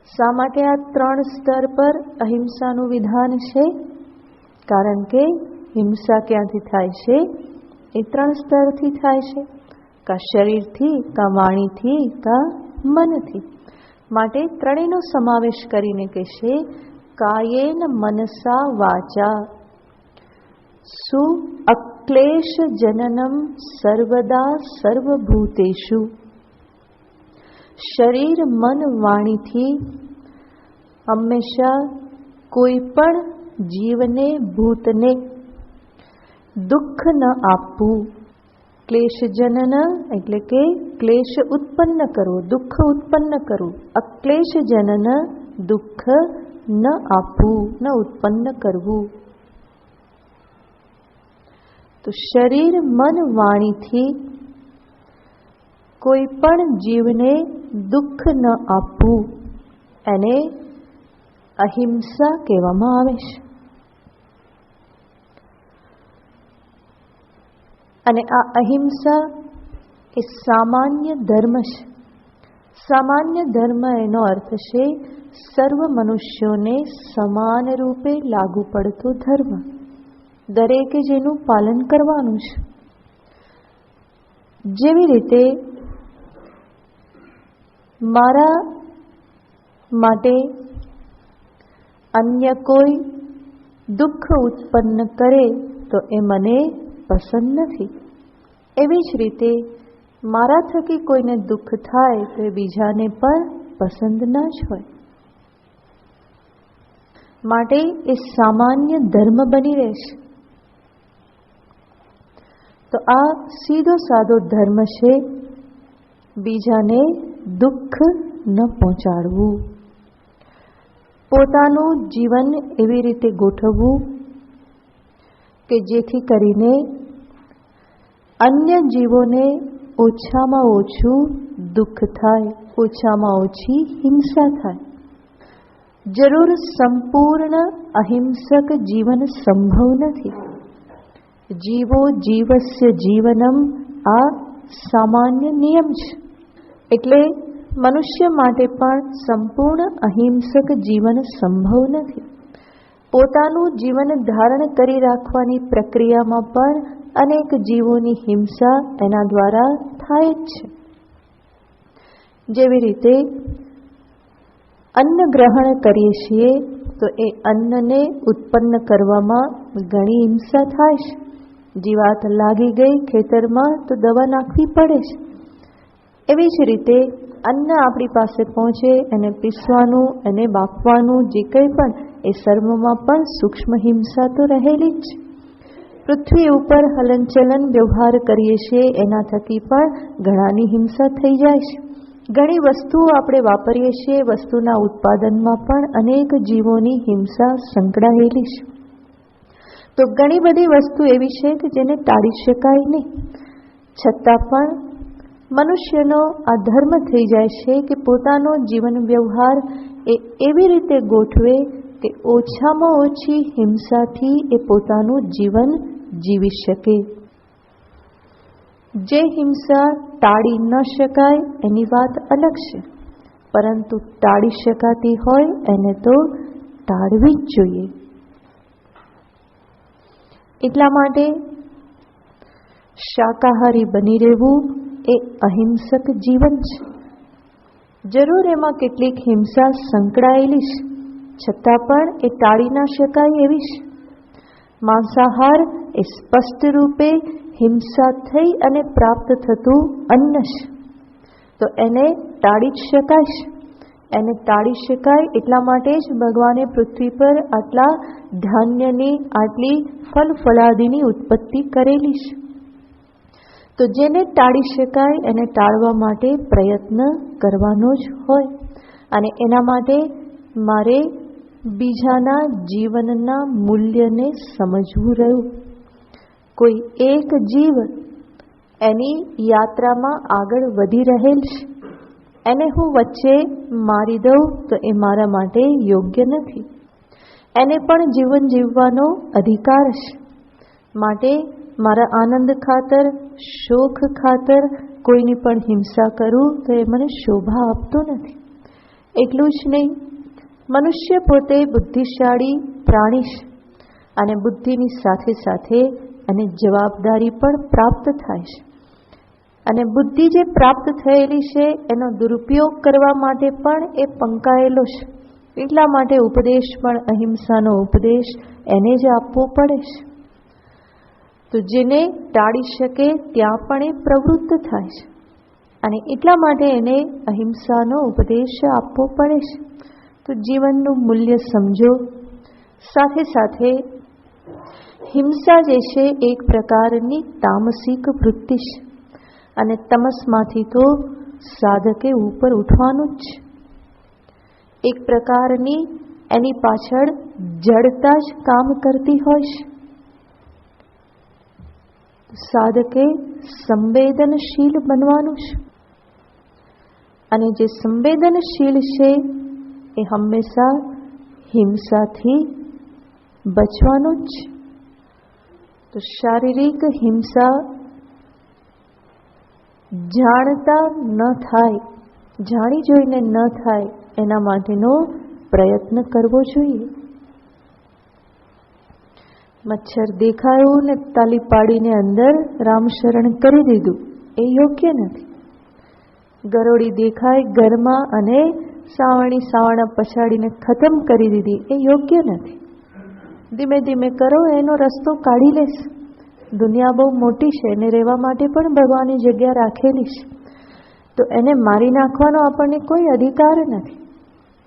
શા માટે આ ત્રણ સ્તર પર અહિંસાનું વિધાન છે? કારણ કે હિંસા ક્યાંથી થાય છે? એ ત્રણ સ્તરથી થાય છે, કા શરીરથી, કા વાણીથી, કા મનથી. માટે ત્રણેયનો સમાવેશ કરીને કહેશે, કાયેન મનસા વાચા સુ અક્લેશ જનનમ સર્વદા સર્વભૂતેષુ. શરીર, મન, વાણીથી હંમેશા કોઈ પણ જીવને, ભૂતને દુઃખ ન આપવું. ક્લેશ જનન એટલે કે ક્લેશ ઉત્પન્ન કરવો, દુઃખ ઉત્પન્ન કરવું. અક્લેશ જનન, દુઃખ ન આપવું, ન ઉત્પન્ન કરવું. તો શરીર, મન, વાણીથી કોઈ પણ જીવને દુઃખ ન આપવું એને અહિંસા કહેવામાં આવે છે. અને આ અહિંસા એ સામાન્ય ધર્મ છે. સામાન્ય ધર્મ એનો અર્થ છે સર્વ મનુષ્યોને સમાન રૂપે લાગુ પડતો ધર્મ. દરેકે જેનું પાલન કરવાનું છે. જેવી રીતે મારા માટે અન્ય કોઈ દુઃખ ઉત્પન્ન કરે તો એ મને પસંદ નથી. એવી જ રીતે મારા થકી કોઈને દુઃખ થાય તો એ બીજાને પણ પસંદ ન જ હોય. માટે એ સામાન્ય ધર્મ બની રહેશે. તો આ સીધો સાદો ધર્મ છે, બીજાને દુઃખ ન પહોંચાડવું. પોતાનું જીવન એવી રીતે ગોઠવવું કે જેથી કરીને અન્ય જીવોને ઓછામાં ઓછું દુઃખ થાય, ઓછામાં ઓછી હિંસા થાય. જરૂર સંપૂર્ણ અહિંસક જીવન સંભવ નથી. જીવો જીવસ્ય જીવનમ આ સામાન્ય નિયમ છે. એટલે મનુષ્ય માટે પણ સંપૂર્ણ અહિંસક જીવન સંભવ નથી. પોતાનું જીવન ધારણ કરી રાખવાની પ્રક્રિયામાં પણ અનેક જીવોની હિંસા એના દ્વારા થાય જ છે. જેવી રીતે અન્ન ગ્રહણ કરીએ છીએ તો એ અન્નને ઉત્પન્ન કરવામાં ઘણી હિંસા થાય છે. જીવાત લાગી ગઈ ખેતરમાં તો દવા નાખવી પડે છે. એવી જ રીતે અન્ન આપણી પાસે પહોંચે, એને પીસવાનું, એને બાફવાનું, જે કંઈ પણ એ સર્વમાં પણ સૂક્ષ્મ હિંસા તો રહેલી જ છે. પૃથ્વી ઉપર હલનચલન વ્યવહાર કરીએ છીએ એના થકી પણ ઘણાની હિંસા થઈ જાય છે. ઘણી વસ્તુઓ આપણે વાપરીએ છીએ, વસ્તુના ઉત્પાદનમાં પણ અનેક જીવોની હિંસા સંકળાયેલી છે. તો ઘણી બધી વસ્તુ એવી છે કે જેને ટાળી શકાય નહીં, છતાં પણ મનુષ્યનો આ ધર્મ થઈ જાય છે કે પોતાનો જીવન વ્યવહાર એવી રીતે ગોઠવે કે ઓછામાં ઓછી હિંસાથી એ પોતાનું જીવન જીવી શકે. જે હિંસા ટાળી ન શકાય એની વાત અલગ છે, પરંતુ ટાળી શકાતી હોય એને તો ટાળવી જ જોઈએ. એટલા માટે શાકાહારી બની રહેવું એ અહિંસક જીવન છે. જરૂર એમાં કેટલીક હિંસા સંકળાયેલી છે, છતાં પણ એ ટાળી ના શકાય એવી છે. માંસાહાર એ સ્પષ્ટ રૂપે હિંસા થઈ અને પ્રાપ્ત થતું અન્ન છે, તો એને ટાળી જ શકાય છે. એને ટાળી શકાય એટલા માટે જ ભગવાને પૃથ્વી પર આટલા ધાન્યની, આટલી ફળ ફળાદીની ઉત્પત્તિ કરેલી છે. તો જેને ટાળી શકાય એને ટાળવા માટે પ્રયત્ન કરવાનો જ હોય. અને એના માટે મારે બીજાના જીવનના મૂલ્યને સમજવું રહ્યું. કોઈ એક જીવ એની યાત્રામાં આગળ વધી રહેલ છે, એને હું વચ્ચે મારી દઉં તો એ મારા માટે યોગ્ય નથી. એને પણ જીવન જીવવાનો અધિકાર છે. માટે મારા આનંદ ખાતર, શોખ ખાતર કોઈની પણ હિંસા કરું તો એ મને શોભા આપતો નથી. એટલું જ નહીં, મનુષ્ય પોતે બુદ્ધિશાળી પ્રાણી છે અને બુદ્ધિની સાથે સાથે એને જવાબદારી પણ પ્રાપ્ત થાય છે. અને બુદ્ધિ જે પ્રાપ્ત થયેલી છે એનો દુરુપયોગ કરવા માટે પણ એ પંકાયેલો છે. એટલા માટે ઉપદેશ પણ અહિંસાનો ઉપદેશ એને જ આપવો પડે છે. તો જેને ટાળી શકે ત્યાં પણ એ પ્રવૃત્ત થાય છે અને એટલા માટે એને અહિંસાનો ઉપદેશ આપવો પડે છે. તો જીવનનું મૂલ્ય સમજો. સાથે સાથે હિંસા જે છે એક પ્રકારની તામસિક વૃત્તિ છે અને તમસમાંથી તો સાધકે ઉપર ઉઠવાનું જ છે. એક પ્રકારની એની પાછળ જડતા જ કામ કરતી હોય છે. સાધકે સંવેદનશીલ બનવાનું છે અને જે સંવેદનશીલ છે એ હંમેશા હિંસાથી બચવાનું જ છે. તો શારીરિક હિંસા જાણતા ન થાય, જાણી જોઈને ન થાય એના માટેનો પ્રયત્ન કરવો જોઈએ. મચ્છર દેખાયું ને તાલી પાડીને અંદર રામશરણ કરી દીધું એ યોગ્ય નથી. ગરોળી દેખાય ઘરમાં અને સાવણા પછાડીને ખતમ કરી દીધી એ યોગ્ય નથી. ધીમે ધીમે કરો, એનો રસ્તો કાઢી લેશે. દુનિયા બહુ મોટી છે, એને રહેવા માટે પણ ભગવાનની જગ્યા રાખેલી છે. તો એને મારી નાખવાનો આપણને કોઈ અધિકાર નથી.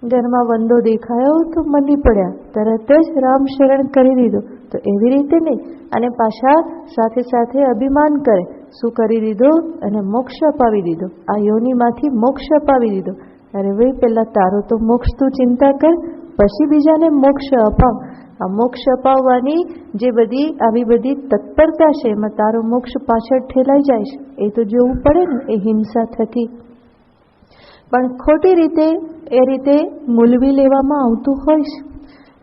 ઘરમાં વંદો દેખાયો તો મંડી પડ્યા, તરત જ રામ શરણ કરી દીધો, તો એવી રીતે નહીં. અને પાછા સાથે સાથે અભિમાન કરે, શું કરી દીધો? અને મોક્ષ અપાવી દીધો, આ યોનિમાંથી મોક્ષ અપાવી દીધો. અરે ભાઈ, પહેલા તારો તો મોક્ષ તું ચિંતા કર, પછી બીજાને મોક્ષ અપાવ. આ મોક્ષ અપાવવાની જે બધી આવી બધી તત્પરતા છે એમાં તારો મોક્ષ પાછળ ઠેલાઈ જાય છે, એ તો જોવું પડે ને. એ હિંસા થકી પણ ખોટી રીતે એ રીતે મૂલવી લેવામાં આવતું હોય છે.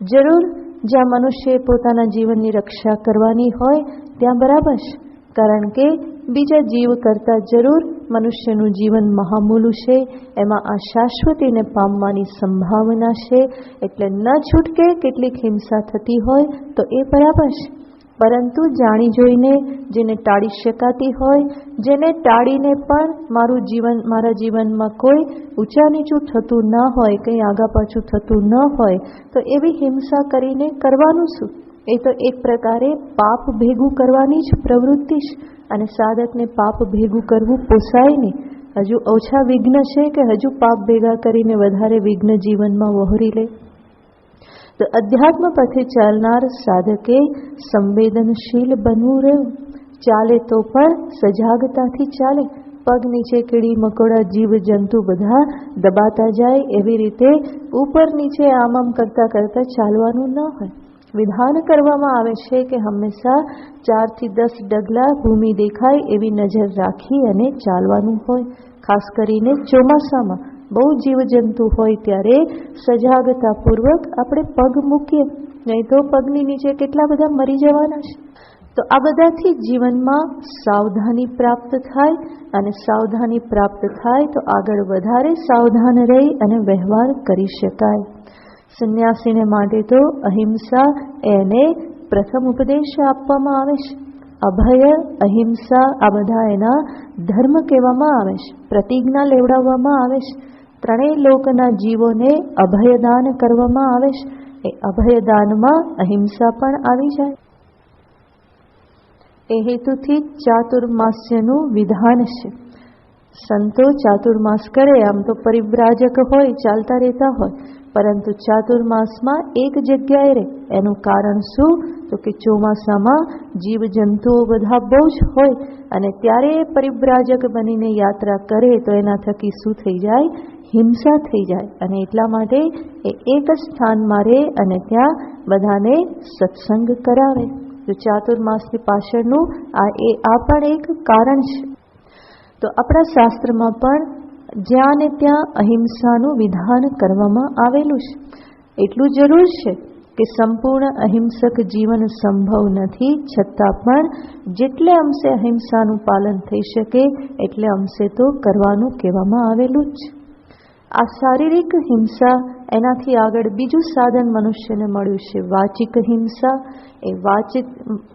જરૂર જ્યાં મનુષ્ય પોતાના જીવનની રક્ષા કરવાની હોય ત્યાં બરાબર છે, કારણ કે બીજા જીવ કરતાં જરૂર મનુષ્યનું જીવન મહામૂલું છે. એમાં આ શાશ્વતીને પામવાની સંભાવના છે, એટલે ન છૂટકે કેટલીક હિંસા થતી હોય તો એ બરાબર છે. પરંતુ જાણી જોઈને જેને ટાળી શકાતી હોય, જેને ટાળીને પણ મારું જીવન, મારા જીવનમાં કોઈ ઊંચા નીચું થતું ન હોય, કંઈ આગા પાછું થતું ન હોય, તો એવી હિંસા કરીને કરવાનું શું? એ તો એક પ્રકારે પાપ ભેગું કરવાની જ પ્રવૃત્તિ છે અને સાધકને પાપ ભેગું કરવું પોસાય નહીં. હજુ ઓછા વિઘ્ન છે કે હજુ પાપ ભેગા કરીને વધારે વિઘ્ન જીવનમાં વહોરી લે? તો અધ્યાત્મ પથે ચાલનાર સાધકે સંવેદનશીલ બનવું રહ્યું. ચાલે તો પણ સજાગતાથી ચાલે, પગ નીચે કીડી મકોડા જીવ જંતુ બધા દબાતા જાય એવી રીતે ઉપર નીચે આમ કરતા કરતા ચાલવાનું ન હોય. વિધાન કરવામાં આવે છે કે હંમેશા 4 થી 10 ડગલા ભૂમિ દેખાય એવી નજર રાખી અને ચાલવાનું હોય. ખાસ કરીને ચોમાસામાં બહુ જીવજંતુ હોય ત્યારે સજાગતાપૂર્વક આપણે પગ મૂકીએ, નહીં તો પગની નીચે કેટલા બધા મરી જવાના છે. તો આ બધાથી જીવનમાં સાવધાની પ્રાપ્ત થાય, અને સાવધાની પ્રાપ્ત થાય તો આગળ વધારે સાવધાન રહી અને વ્યવહાર કરી શકાય. સંન્યાસીને માટે તો અહિંસા એને પ્રથમ ઉપદેશ આપવામાં આવે છે. અભય, અહિંસા આ બધા એના ધર્મ કહેવામાં આવે છે, પ્રતિજ્ઞા લેવડાવવામાં આવે છે. ત્રણેય લોકના જીવોને અભયદાન કરવામાં આવે છે. એ અભયદાનમાં અહિંસા પણ આવી જાય. એ હેતુથી ચાતુર્માસ્યનું વિધાન છે. સંતો ચાતુર્માસ કરે, આમ તો પરિવ્રાજક હોય, ચાલતા રહેતા હોય, પરંતુ ચાતુર્માસમાં એક જગ્યાએ રહે. એનું કારણ શું? તો કે ચોમાસામાં જીવજંતુઓ બધા બહુ જ હોય, અને ત્યારે પરિવ્રાજક બનીને યાત્રા કરે તો એના થકી શું થઈ જાય? હિંસા થઈ જાય. અને એટલા માટે એ એક જ સ્થાનમાં રહે અને ત્યાં બધાને સત્સંગ કરાવે. તો ચાતુર્માસની પાછળનું આ પણ એક કારણ છે. તો આપણા શાસ્ત્રમાં પણ જ્યાં ને ત્યાં અહિંસાનું વિધાન કરવામાં આવેલું છે. એટલું જરૂર છે કે સંપૂર્ણ અહિંસક જીવન સંભવ નથી, છતાં પણ જેટલે અંશે અહિંસાનું પાલન થઈ શકે એટલે અંશે તો કરવાનું કહેવામાં આવેલું જ છે. આ શારીરિક હિંસા, એનાથી આગળ બીજું સાધન મનુષ્યને મળ્યું છે વાચિક હિંસા. એ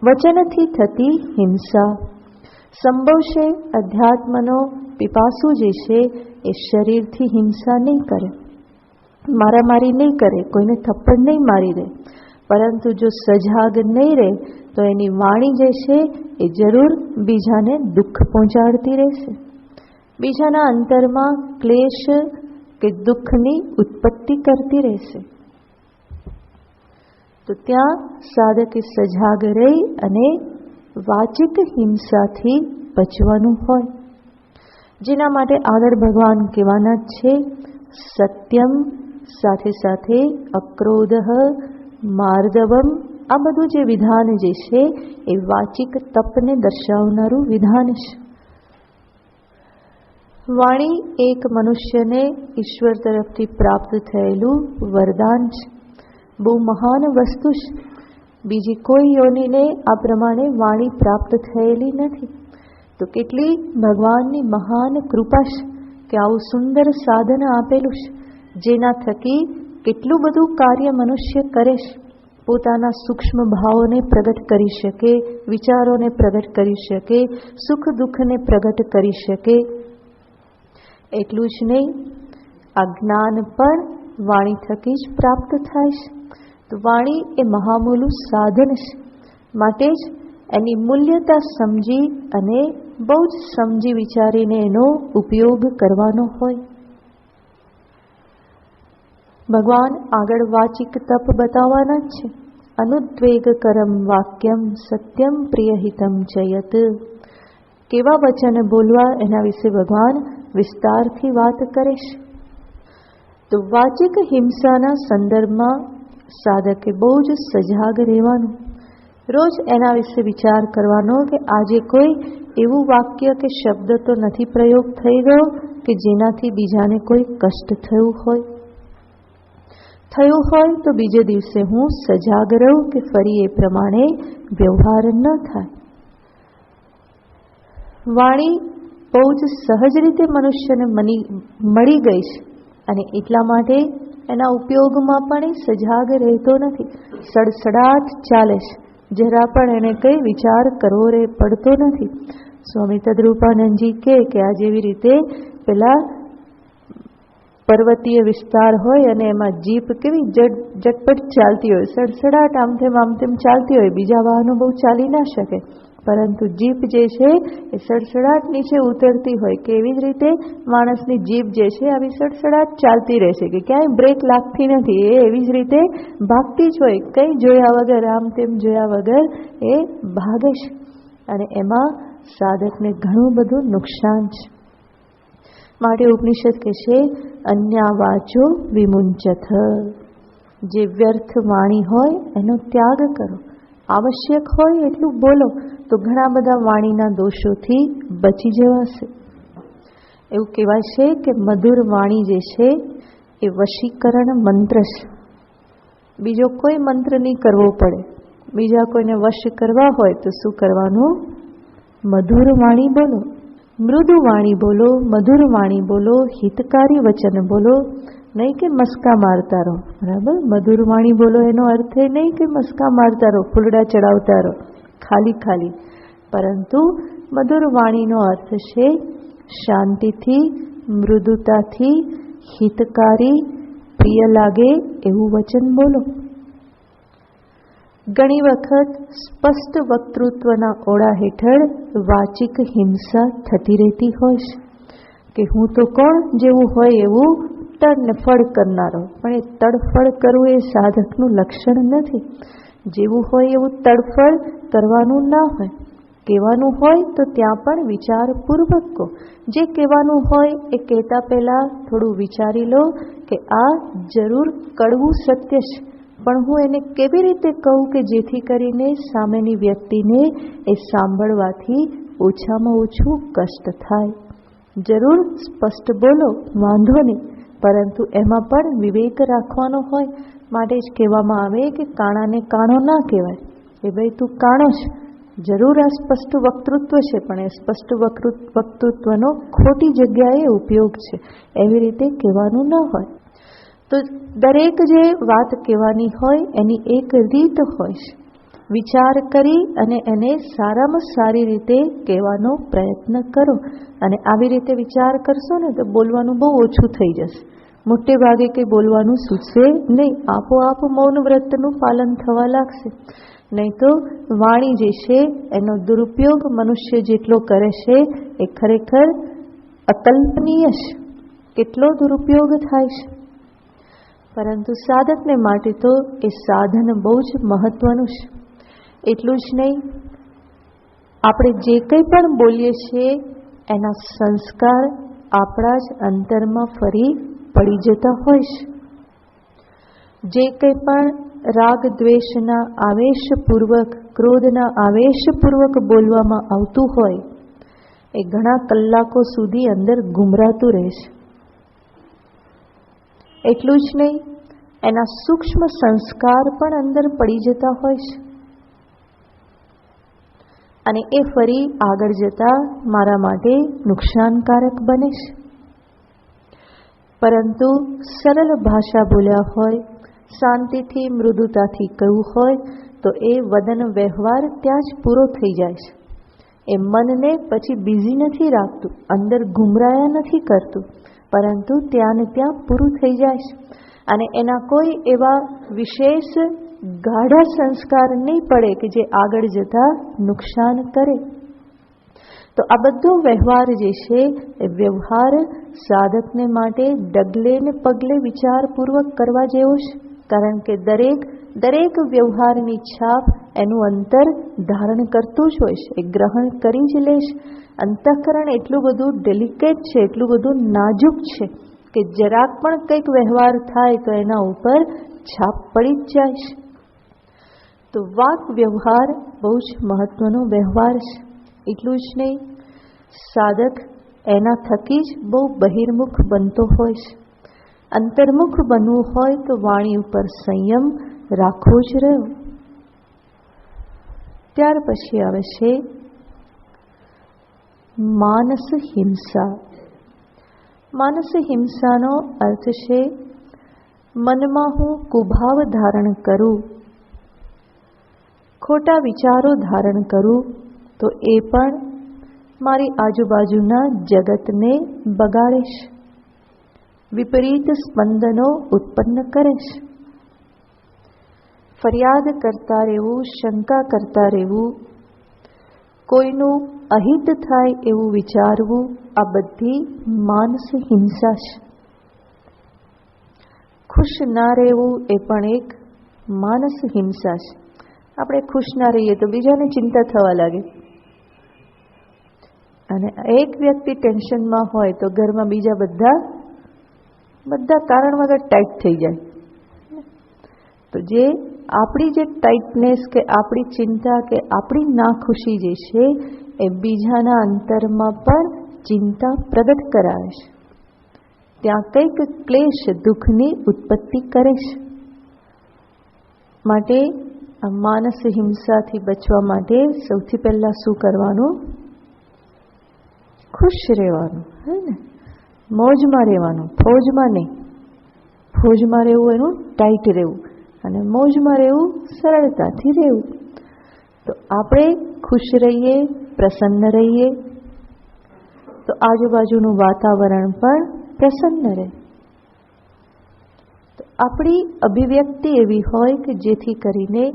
વચનથી થતી હિંસા. સંભવ છે અધ્યાત્મનો પીપાસુ જે છે એ શરીરથી હિંસા નહીં કરે, મારામારી નહીં કરે, કોઈને થપ્પડ નહીં મારી દે, પરંતુ જો સજાગ નહીં રહે તો એની વાણી જે છે એ જરૂર બીજાને દુઃખ પહોંચાડતી રહેશે, બીજાના અંતરમાં ક્લેશ કે દુઃખની ઉત્પત્તિ કરતી રહેશે. તો ત્યાં સાધકે સજાગ રહી અને વાચિક હિંસાથી બચવાનું હોય, જેના માટે આગળ ભગવાન કહેવાના છે સત્યમ, સાથે સાથે અક્રોધ, માર્દવમ. આ બધું જે વિધાન જે છે એ વાચિક તપને દર્શાવનારું વિધાન છે. વાણી એક મનુષ્યને ઈશ્વર તરફથી પ્રાપ્ત થયેલું વરદાન છે, બહુ મહાન વસ્તુ છે. બીજી કોઈ યોનિને આ પ્રમાણે વાણી પ્રાપ્ત થયેલી નથી. તો કેટલી ભગવાનની મહાન કૃપા છે કે આવું સુંદર સાધન આપેલું છે, જેના થકી કેટલું બધું કાર્ય મનુષ્ય કરે છે. પોતાના સૂક્ષ્મ ભાવોને પ્રગટ કરી શકે, વિચારોને પ્રગટ કરી શકે, સુખ દુઃખને પ્રગટ કરી શકે. એટલું જ નહીં, આ જ્ઞાન પણ વાણી થકી જ પ્રાપ્ત થાય છે. તો વાણી એ મહામૂલું સાધન છે, માટે જ એની મૂલ્યતા સમજી અને બહુ જ સમજી વિચારીને એનો ઉપયોગ કરવાનો હોય. ભગવાન આગળ વાચિક તપ બતાવવાના જ છે. અનુદ્વેગકરમ વાક્યમ સત્યમ પ્રિયહિતમ ચયત. કેવા વચન બોલવા એના વિશે ભગવાન વિસ્તારથી વાત કરે છે. તો વાચિક હિંસાના સંદર્ભમાં સાધકે બહુ જ સજાગ રહેવાનું, રોજ એના વિશે વિચાર કરવાનો કે આજે કોઈ એવું વાક્ય કે શબ્દ તો નથી પ્રયોગ થઈ ગયો કે જેનાથી બીજાને કોઈ કષ્ટ થયું હોય તો બીજે દિવસે હું સજાગ રહું કે ફરી એ પ્રમાણે વ્યવહાર ન થાય. વાણી બહુ જ સહજ રીતે મનુષ્યને મળી ગઈ છે, અને એટલા માટે એના ઉપયોગમાં પણ એ સજાગ રહેતો નથી, સડસડાટ ચાલે છે, જરા પણ એને કંઈ વિચાર કરવો પડતો નથી. સ્વામી તદરૂપાનંદજી કે આ જેવી રીતે પેલા પર્વતીય વિસ્તાર હોય અને એમાં જીપ કેવી ઝટપટ ચાલતી હોય, સડસડાટ આમ તેમ ચાલતી હોય, બીજા વાહનો બહુ ચાલી ના શકે, પરંતુ જીપ જે છે એ સડસડાટ નીચે ઉતરતી હોય કે એવી જ રીતે માણસની જીપ જે છે આવી સડસડાટ ચાલતી રહેશે કે ક્યાંય બ્રેક લાગતી નથી, એ એવી જ રીતે ભાગતી જ હોય, કંઈ જોયા વગર, આમ તેમ જોયા વગર એ ભાગે છે. અને એમાં સાધકને ઘણું બધું નુકસાન છે. માટે ઉપનિષદ કહે છે અન્યા વાચો વિમુંચથ. જે વ્યર્થ વાણી હોય એનો ત્યાગ કરો. આવશ્યક હોય એટલું બોલો તો ઘણા બધા વાણીના દોષોથી બચી જવાશે. એવું કહેવાય છે કે મધુર વાણી જે છે એ વશીકરણ મંત્ર છે. બીજો કોઈ મંત્ર નહીં કરવો પડે. બીજા કોઈને વશ કરવા હોય તો શું કરવાનું? મધુર વાણી બોલો, મૃદુ વાણી બોલો, મધુર વાણી બોલો, હિતકારી વચન બોલો. નહીં કે મસ્કા મારતા રહો. બરાબર? મધુર વાણી બોલો એનો અર્થ એ નહીં કે મસ્કા મારતા રહો, ફૂલડા ચડાવતા રહો ખાલી. પરંતુ મધુર વાણીનો અર્થ છે શાંતિથી, મૃદુતાથી, હિતકારી, પ્રિય લાગે એવું વચન બોલો. ઘણી વખત સ્પષ્ટ વક્તૃત્વના ઓળા હેઠળ વાચિક હિંસા થતી રહેતી હોય છે કે હું તો કોણ, જેવું હોય એવું તડને ફળ કરનારો. પણ એ તડફળ કરવું એ સાધકનું લક્ષણ નથી. જેવું હોય એવું તડફળ કરવાનું ના હોય. કહેવાનું હોય તો ત્યાં પણ વિચારપૂર્વક કહો. જે કહેવાનું હોય એ કહેતા પહેલાં થોડું વિચારી લો કે આ જરૂર કડવું સત્ય છે, પણ હું એને કેવી રીતે કહું કે જેથી કરીને સામેની વ્યક્તિને એ સાંભળવાથી ઓછામાં ઓછું કષ્ટ થાય. જરૂર સ્પષ્ટ બોલો, વાંધો નહીં, પરંતુ એમાં પણ વિવેક રાખવાનો હોય. માટે જ કહેવામાં આવે કે કાણાને કાણો ના કહેવાય. એ ભાઈ તું કાણો છે, જરૂર આ સ્પષ્ટ વક્તૃત્વ છે, પણ એ સ્પષ્ટ વક્તૃત્વનો ખોટી જગ્યાએ ઉપયોગ છે. એવી રીતે કહેવાનું ન હોય. તો દરેક જે વાત કહેવાની હોય એની એક રીત હોય છે. વિચાર કરી અને એને સારામાં સારી રીતે કહેવાનો પ્રયત્ન કરો. અને આવી રીતે વિચાર કરશો ને તો બોલવાનું બહુ ઓછું થઈ જશે. મોટે ભાગે કંઈ બોલવાનું સૂચશે નહીં. આપોઆપ મૌન વ્રતનું પાલન થવા લાગશે. નહીં તો વાણી જે છે એનો દુરુપયોગ મનુષ્ય જેટલો કરે છે એ ખરેખર અકલ્પનીય છે. કેટલો દુરુપયોગ થાય છે. પરંતુ સાધકને માટે તો એ સાધન બહુ જ મહત્વનું છે. એટલું જ નહીં, આપણે જે કંઈ પણ બોલીએ છીએ એના સંસ્કાર આપણા જ અંતરમાં ફરી પડી જતા હોય છે. જે કંઈ પણ રાગ દ્વેષના આવેશપૂર્વક, ક્રોધના આવેશપૂર્વક બોલવામાં આવતું હોય એ ઘણા કલાકો સુધી અંદર ગુમરાતું રહે છે. એટલું જ નહીં, એના સૂક્ષ્મ સંસ્કાર પણ અંદર પડી જતા હોય છે. અને એ ફરી આગળ જતા મારા માટે નુકસાનકારક બને છે. પરંતુ સરળ ભાષા બોલ્યા હોય, શાંતિથી, મૃદુતાથી કહ્યું હોય તો એ વદન વ્યવહાર ત્યાં જ પૂરો થઈ જાય છે. એ મનને પછી બિઝી નથી રાખતું, અંદર ગુમરાયા નથી કરતું, પરંતુ ત્યાં ને ત્યાં પૂરું થઈ જાય છે. અને એના કોઈ એવા વિશેષ ગાઢા સંસ્કાર નહીં પડે કે જે આગળ જતા નુકસાન કરે. તો આ બધો વ્યવહાર જે છે એ વ્યવહાર સાધકને માટે ડગલે ને પગલે વિચારપૂર્વક કરવા જેવો છે. કારણ કે દરેક વ્યવહારની છાપ એનું અંતર ધારણ કરતું જ હોય છે. એ ગ્રહણ કરી જ લે છે. અંતઃકરણ એટલું બધું ડેલિકેટ છે, એટલું બધું નાજુક છે કે જરાક પણ કંઈક વ્યવહાર થાય તો એના ઉપર છાપ પડી જ જાય છે. તો વાક વ્યવહાર બહુ જ મહત્વનો વ્યવહાર છે. એટલું જ નહીં, સાધક એના થકી જ બહુ બહિર્મુખ બનતો હોય છે. અંતર્મુખ બનવું હોય તો વાણી ઉપર સંયમ રાખવો જ રહ્યો. ત્યાર પછી આવે છે માનસ હિંસા. માનસ હિંસાનો અર્થ છે મનમાં હું કુભાવ ધારણ કરું, ખોટા વિચારો ધારણ કરું તો એ પણ મારી આજુબાજુના જગતને બગાડે છે, વિપરીત સ્પંદનો ઉત્પન્ન કરે છે. ફરિયાદ કરતા રહેવું, શંકા કરતા રહેવું, કોઈનું અહિત થાય એવું વિચારવું, આ બધી માનસ હિંસા છે. ખુશ ના રહેવું એ પણ એક માનસ હિંસા છે. આપણે ખુશ ના રહીએ તો બીજાને ચિંતા થવા લાગે. અને એક વ્યક્તિ ટેન્શનમાં હોય તો ઘરમાં બીજા બધા કારણ વગર ટાઈટ થઈ જાય. તો જે આપણી જે ટાઈટનેસ કે આપણી ચિંતા કે આપણી નાખુશી જે છે એ બીજાના અંતરમાં પણ ચિંતા પ્રગટ કરાવે છે. ત્યાં કંઈક ક્લેશ દુઃખની ઉત્પત્તિ કરે છે. માટે આ માનસ હિંસાથી બચવા માટે સૌથી પહેલાં શું કરવાનું? ખુશ રહેવાનું, હે ને? મોજમાં રહેવાનું, ફોજમાં નહીં. ફોજમાં રહેવું એનું ટાઈટ રહેવું, અને મોજમાં રહેવું સરળતાથી રહેવું. તો આપણે ખુશ રહીએ, પ્રસન્ન રહીએ, તો આજુબાજુનું વાતાવરણ પણ પ્રસન્ન રહે. તો આપણી અભિવ્યક્તિ એવી હોય કે જેથી કરીને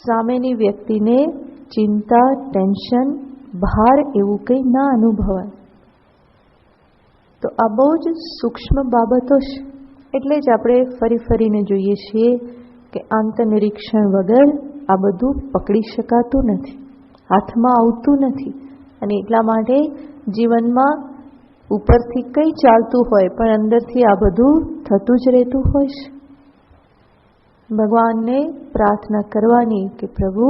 સામેની વ્યક્તિને ચિંતા, ટેન્શન, ભાર એવું કંઈ ના અનુભવાય. તો આ બહુ જ સૂક્ષ્મ બાબતો છે. એટલે જ આપણે ફરીને જોઈએ છીએ કે આંતરનિરીક્ષણ વગર આ બધું પકડી શકાતું નથી, હાથમાં આવતું નથી. અને એટલા માટે જીવનમાં ઉપરથી કંઈ ચાલતું હોય પણ અંદરથી આ બધું થતું જ રહેતું હોય છે. ભગવાનને પ્રાર્થના કરવાની કે પ્રભુ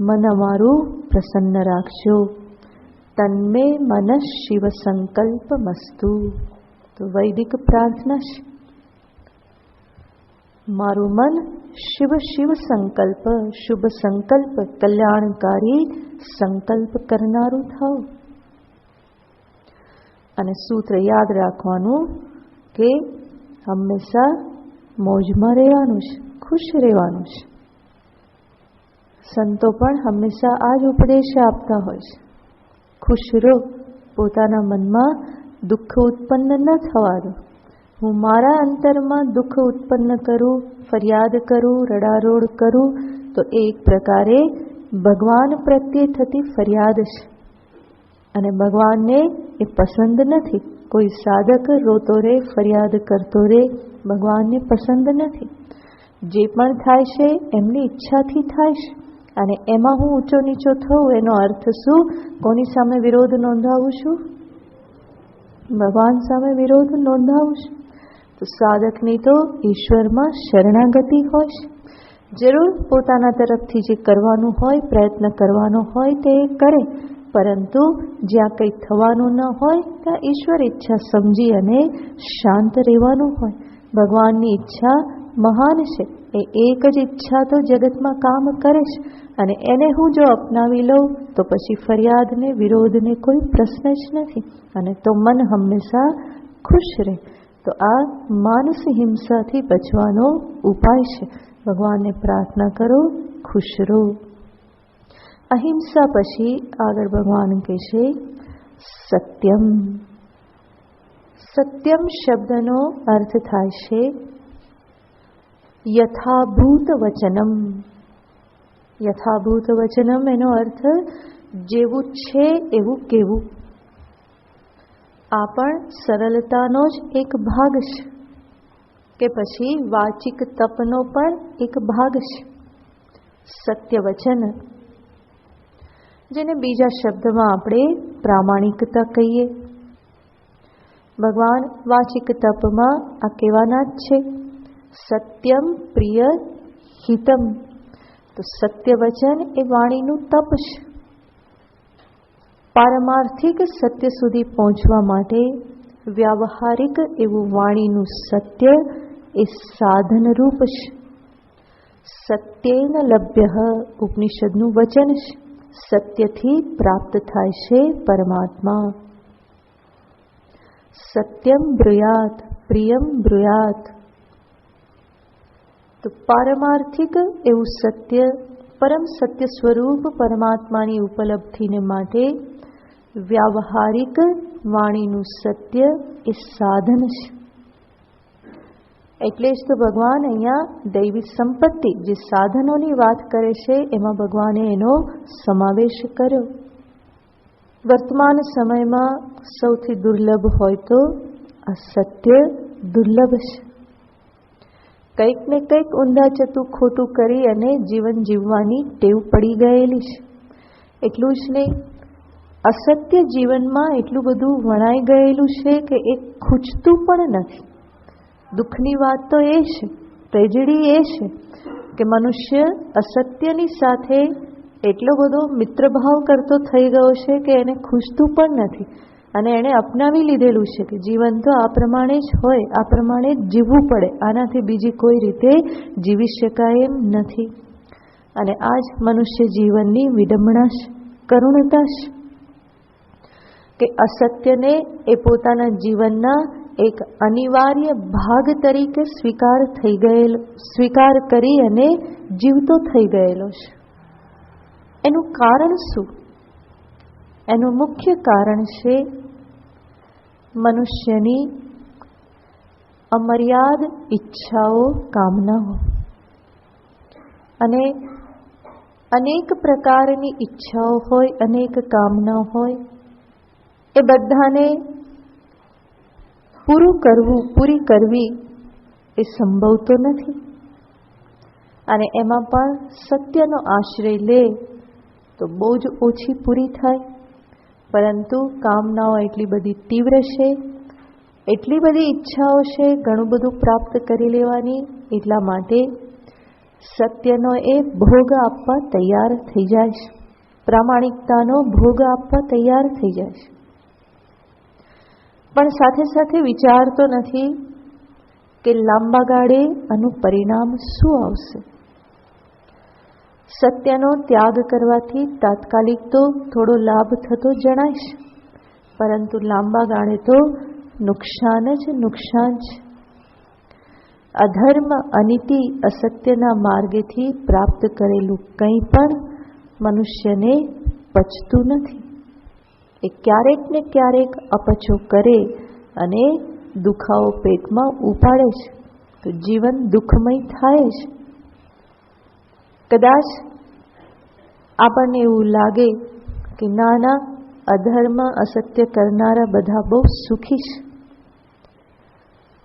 મન અમારું પ્રસન્ન રાખજો. તન્મે મન શિવ સંકલ્પ મસ્તુ. તો વૈદિક પ્રાર્થના છે. મારું મન શિવ સંકલ્પ, શુભ સંકલ્પ, કલ્યાણકારી સંકલ્પ કરનારું થાવ. અને સૂત્ર યાદ રાખવાનું કે હંમેશા મોજમાં રહેવાનું છે, ખુશ રહેવાનું છે. સંતો પણ હંમેશા આ જ ઉપદેશ આપતા હોય છે. ખુશ રહો, પોતાના મનમાં દુઃખ ઉત્પન્ન ન થવા દો. હું મારા અંતરમાં દુઃખ ઉત્પન્ન કરું, ફરિયાદ કરું, રડારોડ કરું, તો એ એક પ્રકારે ભગવાન પ્રત્યે થતી ફરિયાદ છે. અને ભગવાનને એ પસંદ નથી. કોઈ સાધક રોતો રહે, ફરિયાદ કરતો રહે, ભગવાનને પસંદ નથી. જે પણ થાય છે એમની ઈચ્છાથી થાય છે. અને એમાં હું ઊંચો નીચો થઉં એનો અર્થ શું? કોની સામે વિરોધ નોંધાવું છું? ભગવાન સામે વિરોધ નોંધાવું છું. તો સાધકની તો ઈશ્વરમાં શરણાગતિ હોય છે. જરૂર પોતાના તરફથી જે કરવાનું હોય, પ્રયત્ન કરવાનો હોય તે કરે, પરંતુ જ્યાં કંઈ થવાનું ન હોય ત્યાં ઈશ્વર ઈચ્છા સમજી અને શાંત રહેવાનું હોય. ભગવાનની ઈચ્છા મહાન છે. એ એક જ ઈચ્છા તો જગતમાં કામ કરે છે. અને એને હું જો અપનાવી લઉં તો પછી ફરિયાદને, વિરોધને કોઈ પ્રશ્ન જ નથી. અને તો મન હંમેશા ખુશ રહે. તો આ માનસ હિંસાથી બચવાનો ઉપાય છે. ભગવાનને પ્રાર્થના કરો, ખુશ રહો. અહિંસા પછી આગળ ભગવાન કહે છે સત્યમ. સત્યમ શબ્દનો અર્થ થાય છે યથાભૂત વચનમ. યથાભૂત વચનમ એનો અર્થ જેવું છે એવું કહેવું. આ પણ સરળતાનો જ એક ભાગ છે, કે પછી વાચિક તપનો પણ એક ભાગ છે. સત્ય વચન, જેને બીજા શબ્દમાં આપણે પ્રામાણિકતા કહીએ. ભગવાન વાચિક તપમાં આ કહેવાના જ છે સત્યમ પ્રિય હિતમ. તો સત્ય વચન એ વાણીનું તપ છે. પારમાર્થિક સત્ય સુધી પહોંચવા માટે વ્યાવહારિક એવું વાણીનું સત્ય એ સાધનરૂપ છે. સત્યેન લભ્ય ઉપનિષદનું વચન છે. સત્યથી પ્રાપ્ત થાય છે પરમાત્મા. સત્યમ બ્રુયાત, પ્રિયમ બ્રુયાત. તો પારમાર્થિક એવું સત્ય, પરમ સત્ય સ્વરૂપ પરમાત્માની ઉપલબ્ધિને માટે વ્યાવહારિક વાણીનું સત્ય એ સાધન છે. એટલે જ તો ભગવાન અહીંયા દૈવી સંપત્તિ જે સાધનોની વાત કરે છે એમાં ભગવાને એનો સમાવેશ કર્યો. વર્તમાન સમયમાં સૌથી દુર્લભ હોય તો આ સત્ય દુર્લભ છે. કંઈક ને કંઈક ઊંધા ચતું ખોટું કરી અને જીવન જીવવાની ટેવ પડી ગયેલી છે. એટલું જ નહીં, અસત્ય જીવનમાં એટલું બધું વણાઈ ગયેલું છે કે એ ખૂંચતું પણ નથી. દુઃખની વાત તો એ છે, ટ્રેજેડી એ છે કે મનુષ્ય અસત્યની સાથે એટલો બધો મિત્રભાવ કરતો થઈ ગયો છે કે એને ખૂંચતું પણ નથી અને એણે અપનાવી લીધેલું છે કે જીવન તો આ પ્રમાણે જ હોય, આ પ્રમાણે જ જીવવું પડે, આનાથી બીજી કોઈ રીતે જીવી શકાય એમ નથી. અને આ જ મનુષ્ય જીવનની વિડંબણા છે, કરુણતા છે કે અસત્યને એ પોતાના જીવનના એક અનિવાર્ય ભાગ તરીકે સ્વીકાર કરી અને જીવતો થઈ ગયેલો છે. એનું કારણ શું? એનું મુખ્ય કારણ છે મનુષ્યની અમર્યાદ ઈચ્છાઓ, કામનાઓ. અને અનેક પ્રકારની ઈચ્છાઓ હોય, અનેક કામનાઓ હોય, એ બધાને પૂરી કરવી એ સંભવ તો નથી. અને એમાં પણ સત્યનો આશ્રય લે તો બહુ જ ઓછી પૂરી થાય. પરંતુ કામનાઓ એટલી બધી તીવ્ર છે, એટલી બધી ઈચ્છાઓ છે ઘણું બધું પ્રાપ્ત કરી લેવાની, એટલા માટે સત્યનો એ ભોગ આપવા તૈયાર થઈ જાય છે, પ્રામાણિકતાનો ભોગ આપવા તૈયાર થઈ જાય છે. પણ સાથે સાથે વિચારતો નથી કે લાંબા ગાળે આનું પરિણામ શું આવશે. સત્યનો ત્યાગ કરવાથી તાત્કાલિક તો થોડો લાભ થતો જણાય છે, પરંતુ લાંબા ગાળે તો નુકસાન જ નુકસાન છે. અધર્મ, અનીતિ, અસત્યના માર્ગેથી પ્રાપ્ત કરેલું કંઈ પણ મનુષ્યને પચતું નથી. એ ક્યારેક ને ક્યારેક અપચો કરે અને દુખાવો પેટમાં ઉપાડે છે, તો જીવન દુઃખમય થાય છે. કદાચ આપણને એવું લાગે કે ના, અધર્મ, અસત્ય કરનારા બધા બહુ સુખી છે,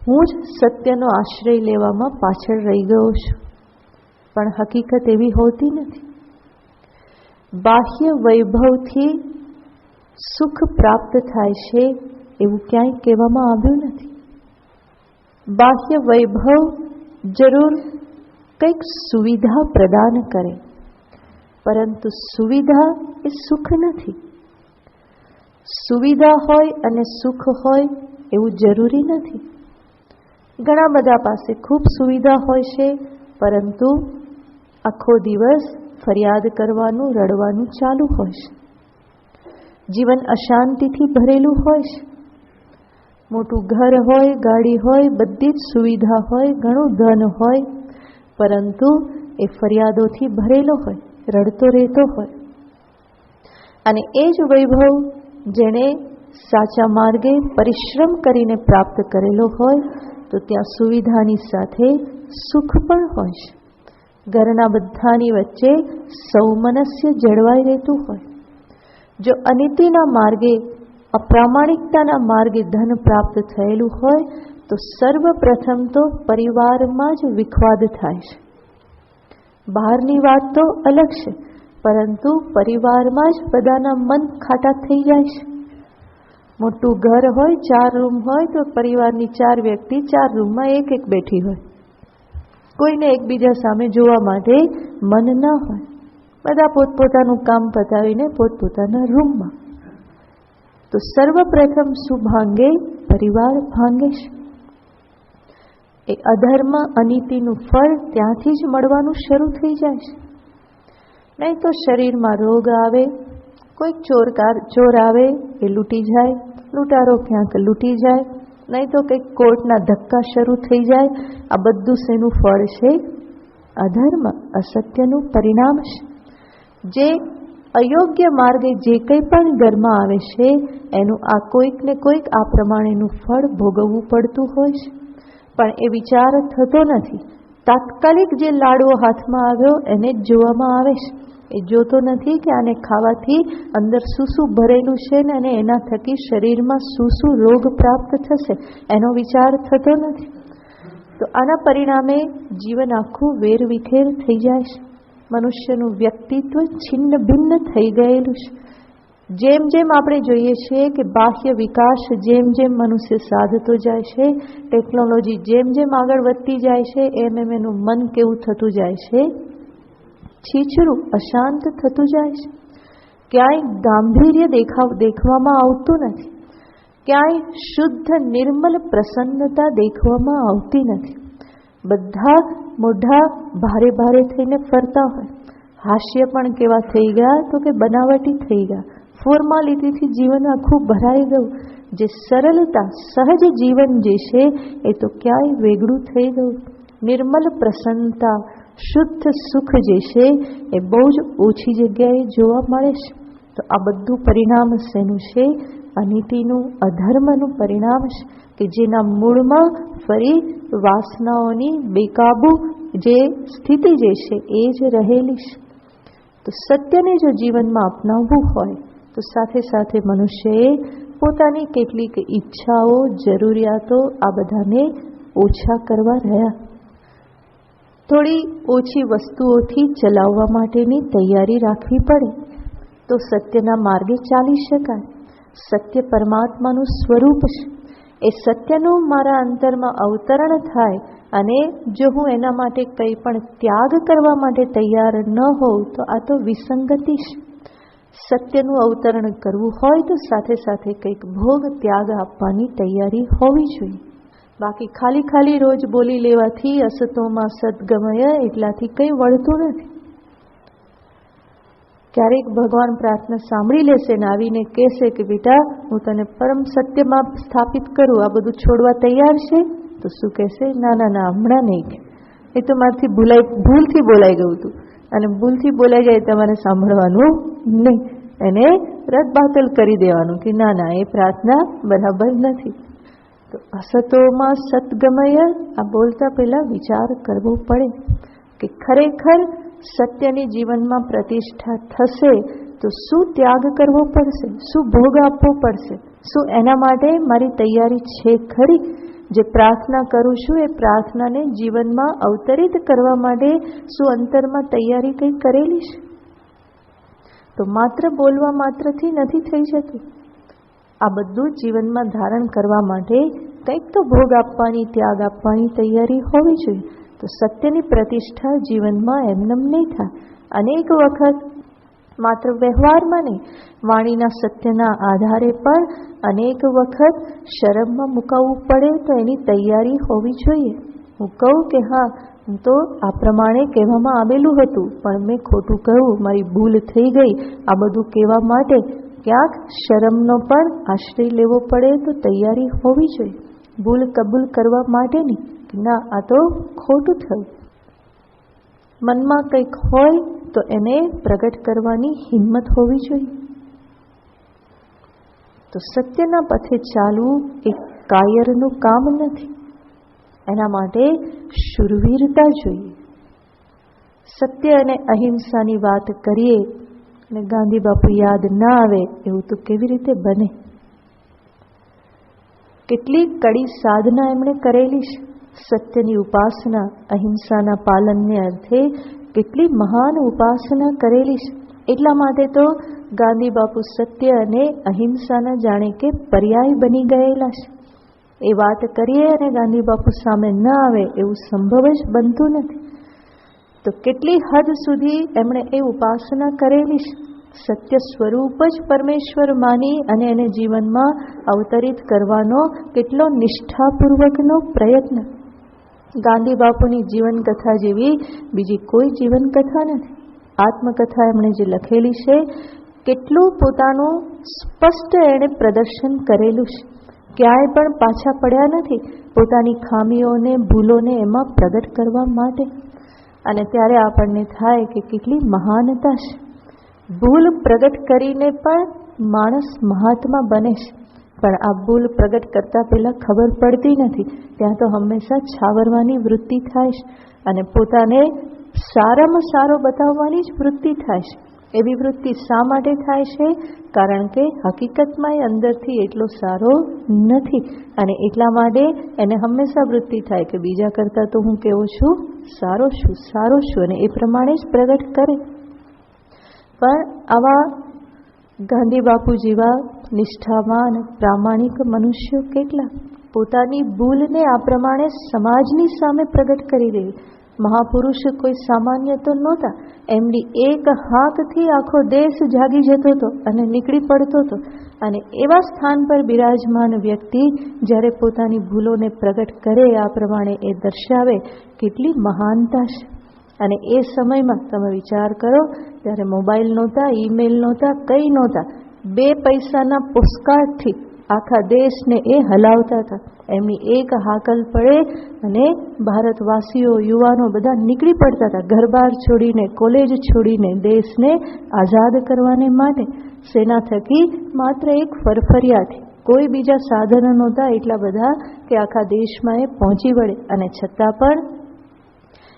હું જ સત્યનો આશ્રય લેવામાં પાછળ રહી ગયો છું. પણ હકીકત એવી હોતી નથી. બાહ્ય વૈભવથી સુખ પ્રાપ્ત થાય છે એવું ક્યાંય કહેવામાં આવ્યું નથી. બાહ્ય વૈભવ જરૂર કંઈક સુવિધા પ્રદાન કરે, પરંતુ સુવિધા એ સુખ નથી. સુવિધા હોય અને સુખ હોય એવું જરૂરી નથી. ઘણા બધા પાસે ખૂબ સુવિધા હોય છે, પરંતુ આખો દિવસ ફરિયાદ કરવાનું, રડવાનું ચાલુ હોય છે. જીવન અશાંતિથી ભરેલું હોય છે. મોટું ઘર હોય, ગાડી હોય, બધી જ સુવિધા હોય, ઘણું ધન હોય, પરંતુ એ ફરિયાદોથી ભરેલો હોય, રડતો રહેતો હોય. અને એ જ વૈભવ જેણે સાચા માર્ગે પરિશ્રમ કરીને પ્રાપ્ત કરેલો હોય, તો ત્યાં સુવિધાની સાથે સુખ પણ હોય છે. ઘરના બધાની વચ્ચે સૌમનસ્ય જળવાઈ રહેતું હોય. જો અનીતિના માર્ગે, અપ્રામાણિકતાના માર્ગે ધન પ્રાપ્ત થયેલું હોય, તો સર્વપ્રથમ તો પરિવારમાં જ વિખવાદ થાય છે. બહારની વાત તો અલગ છે, પરંતુ પરિવારમાં જ બધાના મન ખાટા થઈ જાય છે. મોટું ઘર હોય, 4 રૂમ હોય, તો પરિવારની 4 વ્યક્તિ 4 રૂમમાં એક બેઠી હોય. કોઈને એકબીજા સામે જોવા માટે મન ન હોય. બધા પોતપોતાનું કામ પતાવીને પોતપોતાના રૂમમાં. તો સર્વપ્રથમ શું ભાંગે? પરિવાર ભાંગે છે. એ અધર્મ, અનીતિનું ફળ ત્યાંથી જ મળવાનું શરૂ થઈ જાય છે. નહીં તો શરીરમાં રોગ આવે, કોઈક ચોર આવે એ લૂંટી જાય, લૂંટારો ક્યાંક લૂંટી જાય, નહીં તો કંઈક કોર્ટના ધક્કા શરૂ થઈ જાય. આ બધું શેનું ફળ છે? અધર્મ, અસત્યનું પરિણામ છે. જે અયોગ્ય માર્ગે જે કંઈ પણ ઘરમાં આવે છે, એનું આ કોઈક ને કોઈક આ પ્રમાણેનું ફળ ભોગવવું પડતું હોય છે. પણ એ વિચાર થતો નથી. તાત્કાલિક જે લાડવો હાથમાં આવ્યો એને જ જોવામાં આવે છે. એ જોતો નથી કે આને ખાવાથી અંદર શું ભરેલું છે ને અને એના થકી શરીરમાં શું રોગ પ્રાપ્ત થશે, એનો વિચાર થતો નથી. તો આના પરિણામે જીવન આખું વેરવિખેર થઈ જાય છે. મનુષ્યનું વ્યક્તિત્વ છિન્ન ભિન્ન થઈ ગયેલું છે. જેમ જેમ આપણે જોઈએ છીએ કે બાહ્ય વિકાસ જેમ જેમ મનુષ્ય સાધતો જાય છે, ટેકનોલોજી જેમ જેમ આગળ વધતી જાય છે, એમ એમ એનું મન કેવું થતું જાય છે, છીછરું, અશાંત થતું જાય છે. ક્યાંય ગાંભીર્ય દેખવામાં આવતું નથી, ક્યાંય શુદ્ધ નિર્મલ પ્રસન્નતા દેખવામાં આવતી નથી. બધા મોઢા ભારે ભારે થઈને ફરતા હોય. હાસ્ય પણ કેવા થઈ ગયા તો કે બનાવટી થઈ ગયા. ફોર્માલિટીથી જીવન આખું ભરાઈ ગયું. જે સરળતા, સહજ જીવન જે છે એ તો ક્યાંય વેગળું થઈ ગયું. નિર્મલ પ્રસન્નતા, શુદ્ધ સુખ જે છે એ બહુ જ ઓછી જગ્યાએ જોવા મળે છે. તો આ બધું પરિણામ શેનું છે? અનીતિનું, અધર્મનું પરિણામ છે કે જેના મૂળમાં ફરી વાસનાઓની બેકાબુ જે સ્થિતિ જે છે એ જ રહેલી છે. તો સત્યને જો જીવનમાં અપનાવવું હોય તો સાથે સાથે મનુષ્યએ પોતાની કેટલીક ઈચ્છાઓ, જરૂરિયાતો આ બધાને ઓછા કરવા રહ્યા. થોડી ઓછી વસ્તુઓથી ચલાવવા માટેની તૈયારી રાખવી પડે તો સત્યના માર્ગે ચાલી શકાય. સત્ય પરમાત્માનું સ્વરૂપ છે. એ સત્યનું મારા અંતરમાં અવતરણ થાય અને જો હું એના માટે કંઈ પણ ત્યાગ કરવા માટે તૈયાર ન હોઉં તો આ તો વિસંગતિ છે. સત્યનું અવતરણ કરવું હોય તો સાથે સાથે કંઈક ભોગ ત્યાગ આપવાની તૈયારી હોવી જોઈએ. બાકી ખાલી રોજ બોલી લેવાથી અસતોમાં સદગમય એટલાથી કંઈ વળતું નથી. ક્યારેક ભગવાન પ્રાર્થના સાંભળી લેશે ને આવીને કહેશે કે બેટા હું તને પરમ સત્યમાં સ્થાપિત કરું, આ બધું છોડવા તૈયાર છે? તો શું કહેશે? ના હમણાં નહીં. એ તો મારાથી ભૂલથી બોલાઈ ગયું હતું અને ભૂલથી બોલાઈ જાય તમારે સાંભળવાનું નહીં. એને રદબાતલ કરી દેવાનું કે ના એ પ્રાર્થના બરાબર નથી. તો અસતોમાં સદગમય આ બોલતા પહેલા વિચાર કરવો પડે કે ખરેખર સત્યની જીવનમાં પ્રતિષ્ઠા થશે તો શું ત્યાગ કરવો પડશે, શું ભોગ આપવો પડશે, શું એના માટે મારી તૈયારી છે ખરી? જે પ્રાર્થના કરું છું એ પ્રાર્થનાને જીવનમાં અવતરિત કરવા માટે શું અંતરમાં તૈયારી કંઈ કરેલી છે? તો માત્ર બોલવા માત્રથી નથી થઈ જતું. આ બધું જીવનમાં ધારણ કરવા માટે કંઈક તો ભોગ આપવાની, ત્યાગ આપવાની તૈયારી હોવી જોઈએ. તો સત્યની પ્રતિષ્ઠા જીવનમાં એમનેમ નહીં થાય. અનેક વખત માત્ર વ્યવહારમાં નહીં, વાણીના સત્યના આધારે પણ અનેક વખત શરમમાં મુકાવવું પડે તો એની તૈયારી હોવી જોઈએ. હું કહું કે હા હું તો આ પ્રમાણે કહેવામાં આવેલું હતું પણ મેં ખોટું કહ્યું, મારી ભૂલ થઈ ગઈ, આ બધું કહેવા માટે ક્યાંક શરમનો પણ આશ્રય લેવો પડે તો તૈયારી હોવી જોઈએ. ભૂલ કબૂલ કરવા માટેની કે ના આ તો ખોટું થયું. મનમાં કંઈક હોય તો એને પ્રગટ કરવાની હિંમત હોવી જોઈએ. તો સત્યના પથે ચાલવું એ કાયરનું કામ નથી. એના માટે શૂરવીરતા જોઈએ. સત્ય અને અહિંસાની વાત કરીએ અને ગાંધી બાપુ યાદ ના આવે એવું તો કેવી રીતે બને? કેટલી કડી સાધના એમણે કરેલી છે. સત્યની ઉપાસના, અહિંસાના પાલનને અર્થે કેટલી મહાન ઉપાસના કરેલી છે. એટલા માટે તો ગાંધી બાપુ સત્ય અને અહિંસાના જાણે કે પર્યાય બની ગયેલા છે. એ વાત કરીએ અને ગાંધી બાપુ સામે ન આવે એવું સંભવ જ બનતું નથી. તો કેટલી હદ સુધી એમણે એ ઉપાસના કરેલી છે. સત્ય સ્વરૂપ જ પરમેશ્વર માની અને એને જીવનમાં અવતરિત કરવાનો કેટલો નિષ્ઠાપૂર્વકનો પ્રયત્ન. ગાંધી બાપુની જીવનકથા જેવી બીજી કોઈ જીવનકથા નથી. આત્મકથા એમણે જે લખેલી છે કેટલું પોતાનું સ્પષ્ટ એણે પ્રદર્શન કરેલું છે. ક્યાંય પણ પાછા પડ્યા નથી પોતાની ખામીઓને, ભૂલોને એમાં પ્રગટ કરવા માટે. અને ત્યારે આપણને થાય કે કેટલી મહાનતા છે. ભૂલ પ્રગટ કરીને પણ માણસ મહાત્મા બને છે. પણ આ ભૂલ પ્રગટ કરતા પહેલા ખબર પડતી નથી. ત્યાં તો હંમેશા છાવરવાની વૃત્તિ થાય છે અને પોતાને સારામાં સારો બતાવવાની જ વૃત્તિ થાય છે. એવી વૃત્તિ શા માટે થાય છે? કારણ કે હકીકતમાં એ અંદરથી એટલો સારો નથી અને એટલા માટે એને હંમેશા વૃત્તિ થાય કે બીજા કરતાં તો હું કેવો છું? સારો છું અને એ પ્રમાણે જ પ્રગટ કરે. પણ આવા ગાંધી બાપુ જેવા નિષ્ઠાવાન પ્રામાણિક મનુષ્યો કેટલા પોતાની ભૂલને આ પ્રમાણે સમાજની સામે પ્રગટ કરી દે. મહાપુરુષ કોઈ સામાન્ય તો નહોતા. એમની એક હાકથી આખો દેશ જાગી જતો હતો અને નીકળી પડતો હતો. અને એવા સ્થાન પર બિરાજમાન વ્યક્તિ જ્યારે પોતાની ભૂલોને પ્રગટ કરે, આ પ્રમાણે એ દર્શાવે, કેટલી મહાનતા છે. અને એ સમયમાં તમે વિચાર કરો, ત્યારે મોબાઈલ નહોતા, ઈમેલ નહોતા, કંઈ નહોતા. 2 પૈસાના પોસ્ટકાર્ડથી આખા દેશને એ હલાવતા હતા. એમની એક હાકલ પડે અને ભારતવાસીઓ, યુવાનો બધા નીકળી પડતા હતા, ઘરબાર છોડીને, કોલેજ છોડીને, દેશને આઝાદ કરવાને માટે. સેના થકી માત્ર એક ફરફરિયાથી, કોઈ બીજા સાધનો નહોતા એટલા બધા કે આખા દેશમાં એ પહોંચી વળે. અને છતાં પણ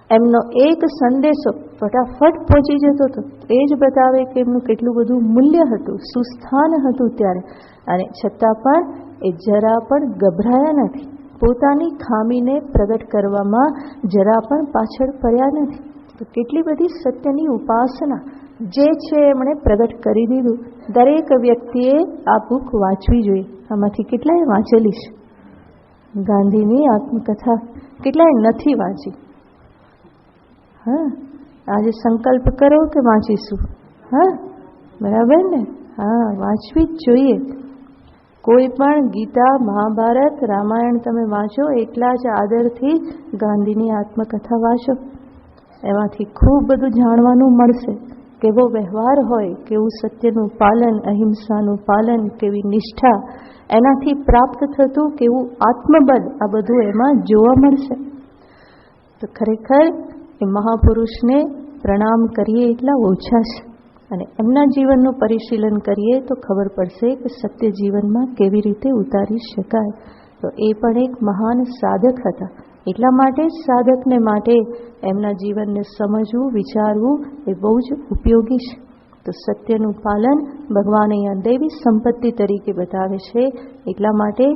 એમનો એક સંદેશો ફટાફટ પહોંચી જતો હતો. એ જ બતાવે કે એમનું કેટલું બધું મૂલ્ય હતું, સુસ્થાન હતું ત્યારે. અને છતાં પણ એ જરા પણ ગભરાયા નથી. પોતાની ખામીને પ્રગટ કરવામાં જરા પણ પાછળ પડ્યા નથી. તો કેટલી બધી સત્યની ઉપાસના જે છે એમણે પ્રગટ કરી દીધું. દરેક વ્યક્તિએ આ બુક વાંચવી જોઈએ. આમાંથી કેટલાય વાંચેલી છે ગાંધીની આત્મકથા, કેટલાય નથી વાંચી. હા, આજે સંકલ્પ કરો કે વાંચીશું. હા, બરાબર ને? હા, વાંચવી જ જોઈએ. કોઈ પણ ગીતા, મહાભારત, રામાયણ તમે વાંચો એટલા જ આદરથી ગાંધીની આત્મકથા વાંચો. એમાંથી ખૂબ બધું જાણવાનું મળશે. કેવો વ્યવહાર હોય, કેવું સત્યનું પાલન, અહિંસાનું પાલન, કેવી નિષ્ઠા, એનાથી પ્રાપ્ત થતું કેવું આત્મબળ, આ બધું એમાં જોવા મળશે. તો ખરેખર એ મહાપુરુષને પ્રણામ કરીએ એટલા ઓછા છે. અને એમના જીવનનું પરિશીલન કરીએ તો ખબર પડશે કે સત્ય જીવનમાં કેવી રીતે ઉતારી શકાય. તો એ પણ એક મહાન સાધક હતા. એટલા માટે જ સાધકને માટે એમના જીવનને સમજવું, વિચારવું એ બહુ જ ઉપયોગી છે. તો સત્યનું પાલન ભગવાન અહીંયા દૈવી સંપત્તિ તરીકે બતાવે છે. એટલા માટે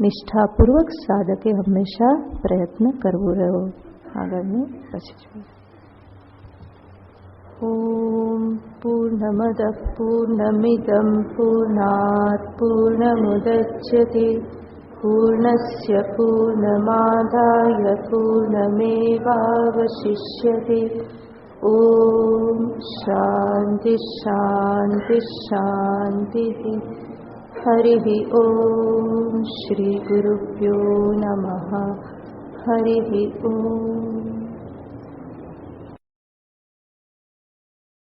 નિષ્ઠાપૂર્વક સાધકે હંમેશા પ્રયત્ન કરવો રહ્યો. આગળનું પછી જોઈએ. ઓમ પૂર્ણમદ પૂર્ણમિદં પૂર્ણાત પૂર્ણમુદચ્યતે પૂર્ણસ્ય પૂર્ણમાદાય પૂર્ણમેવાવશિષ્યતે. ઓમ શાંતિ શાંતિ શાંતિ. હરિ ઓમ શ્રી ગુરુભ્યો નમઃ. હરિ ઓમ.